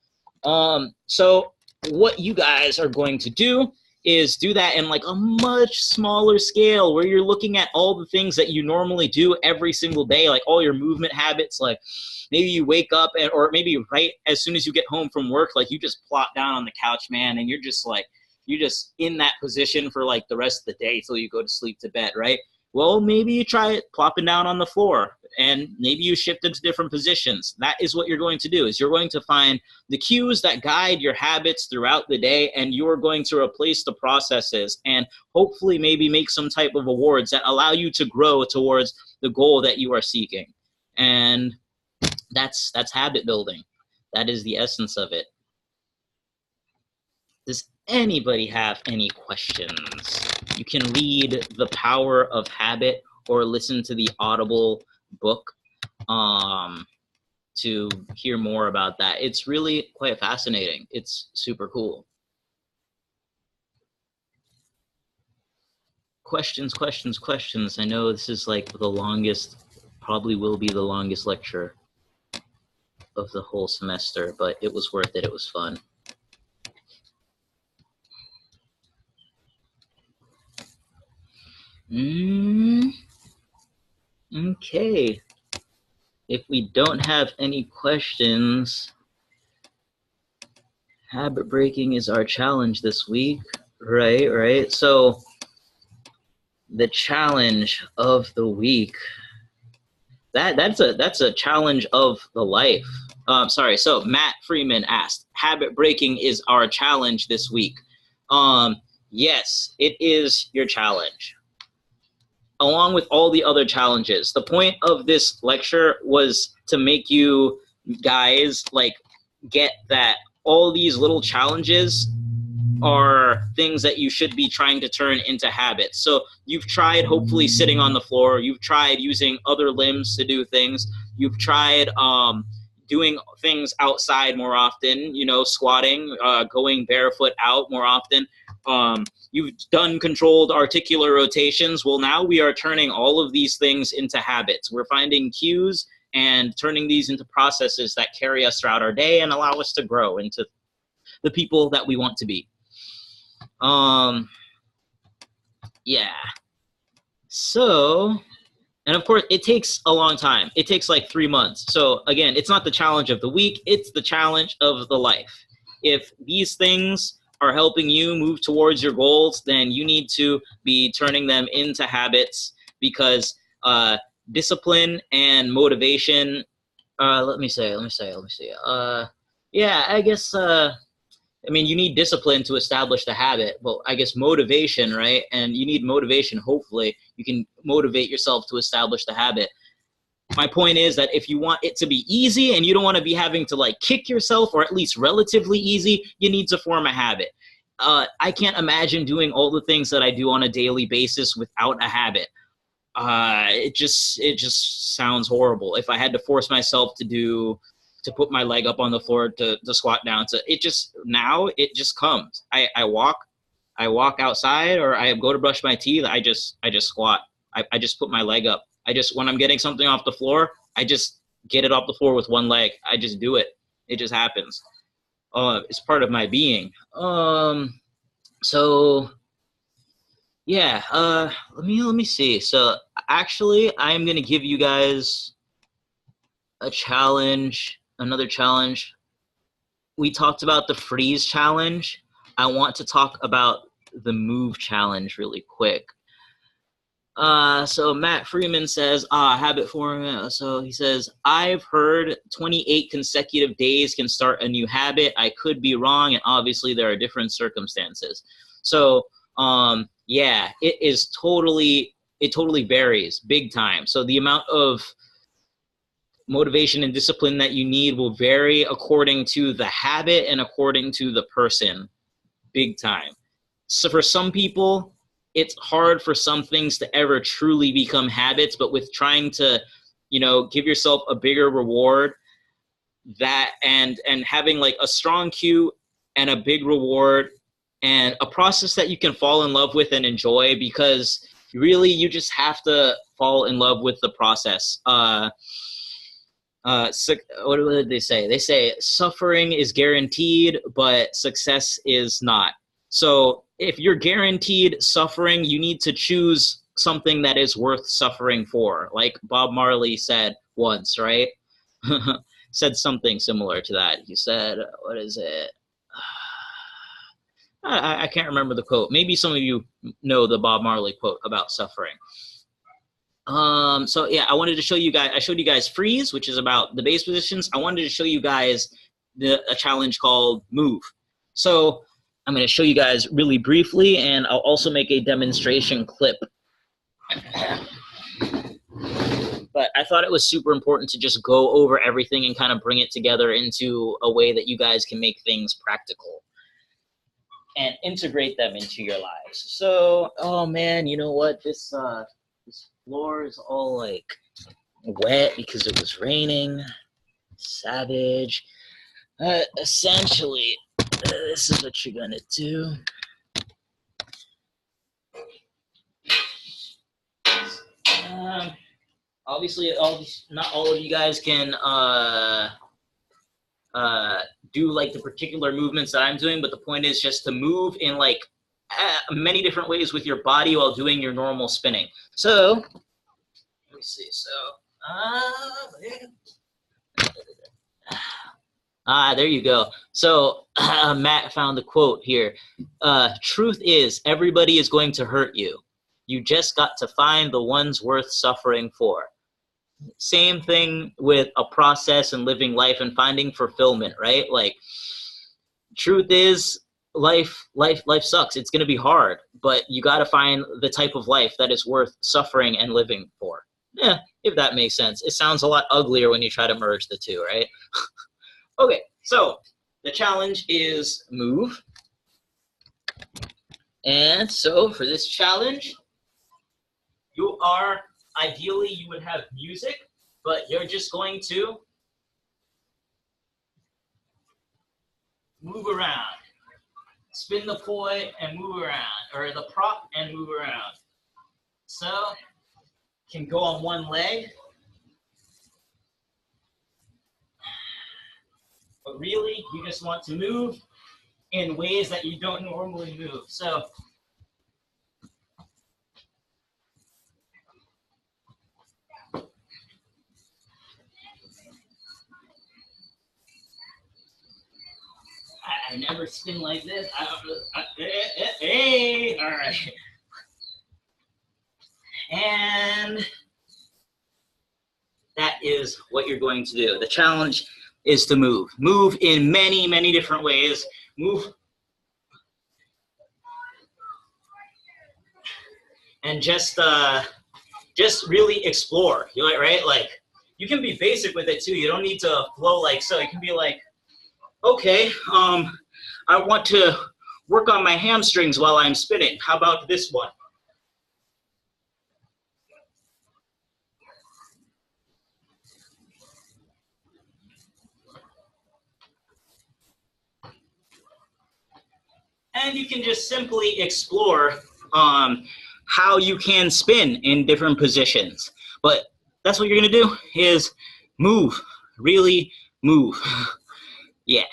So what you guys are going to do is do that in like a much smaller scale, where you're looking at all the things that you normally do every single day, like all your movement habits. Like maybe you wake up or maybe right as soon as you get home from work, like you just plop down on the couch, man, and you're just in that position for like the rest of the day till you go to sleep to bed, right? Well, maybe you try plopping down on the floor and maybe you shift into different positions. That is what you're going to do, is you're going to find the cues that guide your habits throughout the day, and you're going to replace the processes and hopefully maybe make some type of awards that allow you to grow towards the goal that you are seeking. And that's habit building. That is the essence of it. Does anybody have any questions? You can read The Power of Habit or listen to the Audible book to hear more about that. It's really quite fascinating. It's super cool. Questions, questions, questions. I know this is like the longest, probably will be the longest lecture of the whole semester, but it was worth it. It was fun. Okay. If we don't have any questions, habit breaking is our challenge this week. Right. So the challenge of the week, that's a challenge of the life. Sorry. So Matt Freeman asked, habit breaking is our challenge this week. Yes, it is your challenge, along with all the other challenges. The point of this lecture was to make you guys like get that all these little challenges are things that you should be trying to turn into habits. So you've tried hopefully sitting on the floor. You've tried using other limbs to do things. You've tried doing things outside more often, you know, squatting, going barefoot out more often. You've done controlled articular rotations. Well, now we are turning all of these things into habits. We're finding cues and turning these into processes that carry us throughout our day and allow us to grow into the people that we want to be. Yeah. So, and of course, it takes a long time. It takes like 3 months. So again, it's not the challenge of the week. It's the challenge of the life. If these things are helping you move towards your goals, then you need to be turning them into habits, because discipline and motivation, let me say. Yeah, I guess, I mean, you need discipline to establish the habit. Well, I guess motivation, right? And you need motivation. Hopefully, you can motivate yourself to establish the habit. My point is that if you want it to be easy and you don't want to be having to like kick yourself, or at least relatively easy, you need to form a habit. I can't imagine doing all the things that I do on a daily basis without a habit. It just sounds horrible. If I had to force myself to put my leg up on the floor, to squat down, it just comes. I walk outside, or I go to brush my teeth. I just squat. I just put my leg up. When I'm getting something off the floor, I just get it off the floor with one leg. I just do it. It just happens. It's part of my being. So yeah, let me see. So actually, I'm going to give you guys a challenge, another challenge. We talked about the freeze challenge. I want to talk about the move challenge really quick. So Matt Freeman says, habit forming. So he says, I've heard 28 consecutive days can start a new habit. I could be wrong, and obviously there are different circumstances. So yeah, it totally varies big time. So the amount of motivation and discipline that you need will vary according to the habit and according to the person, big time. So for some people, it's hard for some things to ever truly become habits, but with trying to, give yourself a bigger reward, that and having like a strong cue and a big reward and a process that you can fall in love with and enjoy, because really you just have to fall in love with the process. What did they say? They say suffering is guaranteed, but success is not. So if you're guaranteed suffering, you need to choose something that is worth suffering for. Like Bob Marley said once, right? Said something similar to that. He said, what is it? I can't remember the quote. Maybe some of you know the Bob Marley quote about suffering. So yeah, I showed you guys freeze, which is about the base positions. I wanted to show you guys a challenge called move. So I'm going to show you guys really briefly, and I'll also make a demonstration clip. But I thought it was super important to just go over everything and kind of bring it together into a way that you guys can make things practical. and integrate them into your lives. So, oh man, you know what? This floor is all like wet because it was raining. Savage. Essentially, this is what you're gonna do. Obviously, not all of you guys can do like the particular movements that I'm doing, but the point is just to move in like many different ways with your body while doing your normal spinning. So, let me see. So, there you go. So Matt found the quote here. Truth is, everybody is going to hurt you. You just got to find the ones worth suffering for. Same thing with a process and living life and finding fulfillment, right? Like, truth is, life sucks. It's going to be hard, but you got to find the type of life that is worth suffering and living for. Yeah, if that makes sense. It sounds a lot uglier when you try to merge the two, right? Okay, so the challenge is move. And so for this challenge, ideally you would have music, but you're just going to move around. Spin the poi and move around, or the prop and move around. So, can go on one leg. But really, you just want to move in ways that you don't normally move. So, I never spin like this. Hey, all right. And that is what you're going to do. The challenge is to move. Move in many, many different ways. Move. And just really explore. You like, right? Like, you can be basic with it too. You don't need to flow like so. You can be like, okay, I want to work on my hamstrings while I'm spinning. How about this one? And you can just simply explore how you can spin in different positions. But that's what you're gonna do, is move, really move. Yeah.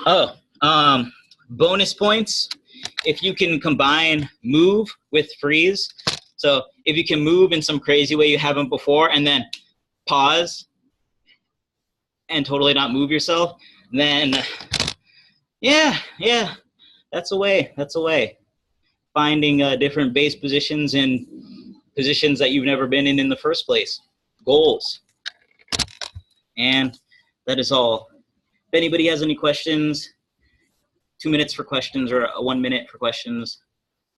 Oh, bonus points if you can combine move with freeze. So if you can move in some crazy way you haven't before and then pause and totally not move yourself, then yeah, that's a way. Finding different base positions and positions that you've never been in the first place. Goals. And that is all. If anybody has any questions, 2 minutes for questions or 1 minute for questions.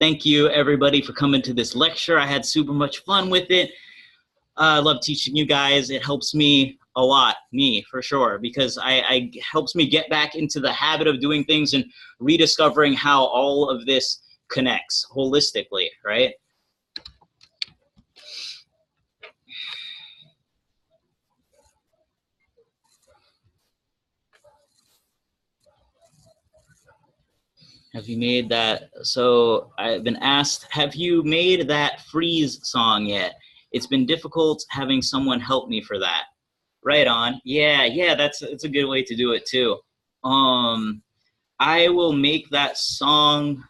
Thank you, everybody, for coming to this lecture. I had super much fun with it. I love teaching you guys. It helps me a lot, me, for sure, because it helps me get back into the habit of doing things and rediscovering how all of this connects holistically, right? Have you made that? So I've been asked, have you made that freeze song yet? It's been difficult having someone help me for that. Right on. Yeah, it's a good way to do it too. I will make that song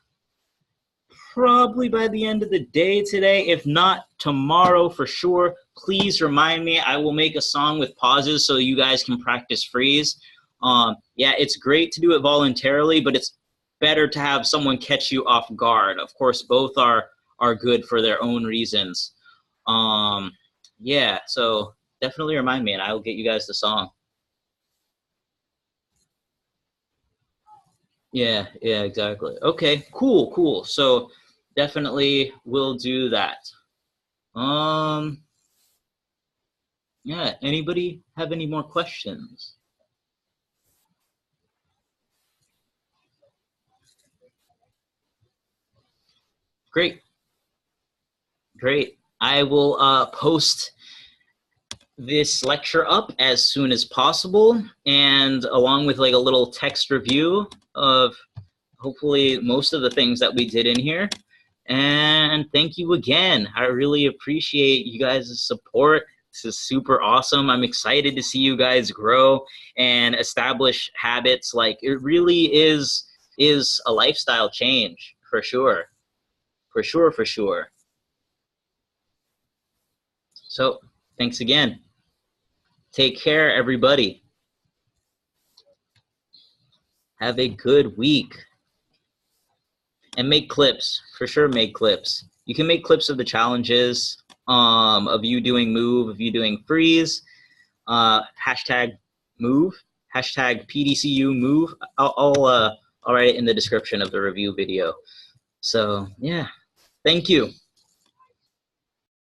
probably by the end of the day today, if not tomorrow for sure. Please remind me. I will make a song with pauses so you guys can practice freeze. Yeah, it's great to do it voluntarily, but it's better to have someone catch you off guard. Of course, both are good for their own reasons. Yeah, so definitely remind me and I will get you guys the song. Yeah, exactly. Okay, cool. So definitely will do that. Yeah, anybody have any more questions? Great, great. I will post this lecture up as soon as possible, and along with like a little text review of hopefully most of the things that we did in here. And thank you again. I really appreciate you guys' support. This is super awesome. I'm excited to see you guys grow and establish habits. Like, it really is a lifestyle change for sure. For sure, for sure. So thanks again. Take care, everybody. Have a good week. And make clips. For sure, make clips. You can make clips of the challenges, of you doing move, of you doing freeze, hashtag move, hashtag PDCU move. I'll write it in the description of the review video. So yeah, thank you.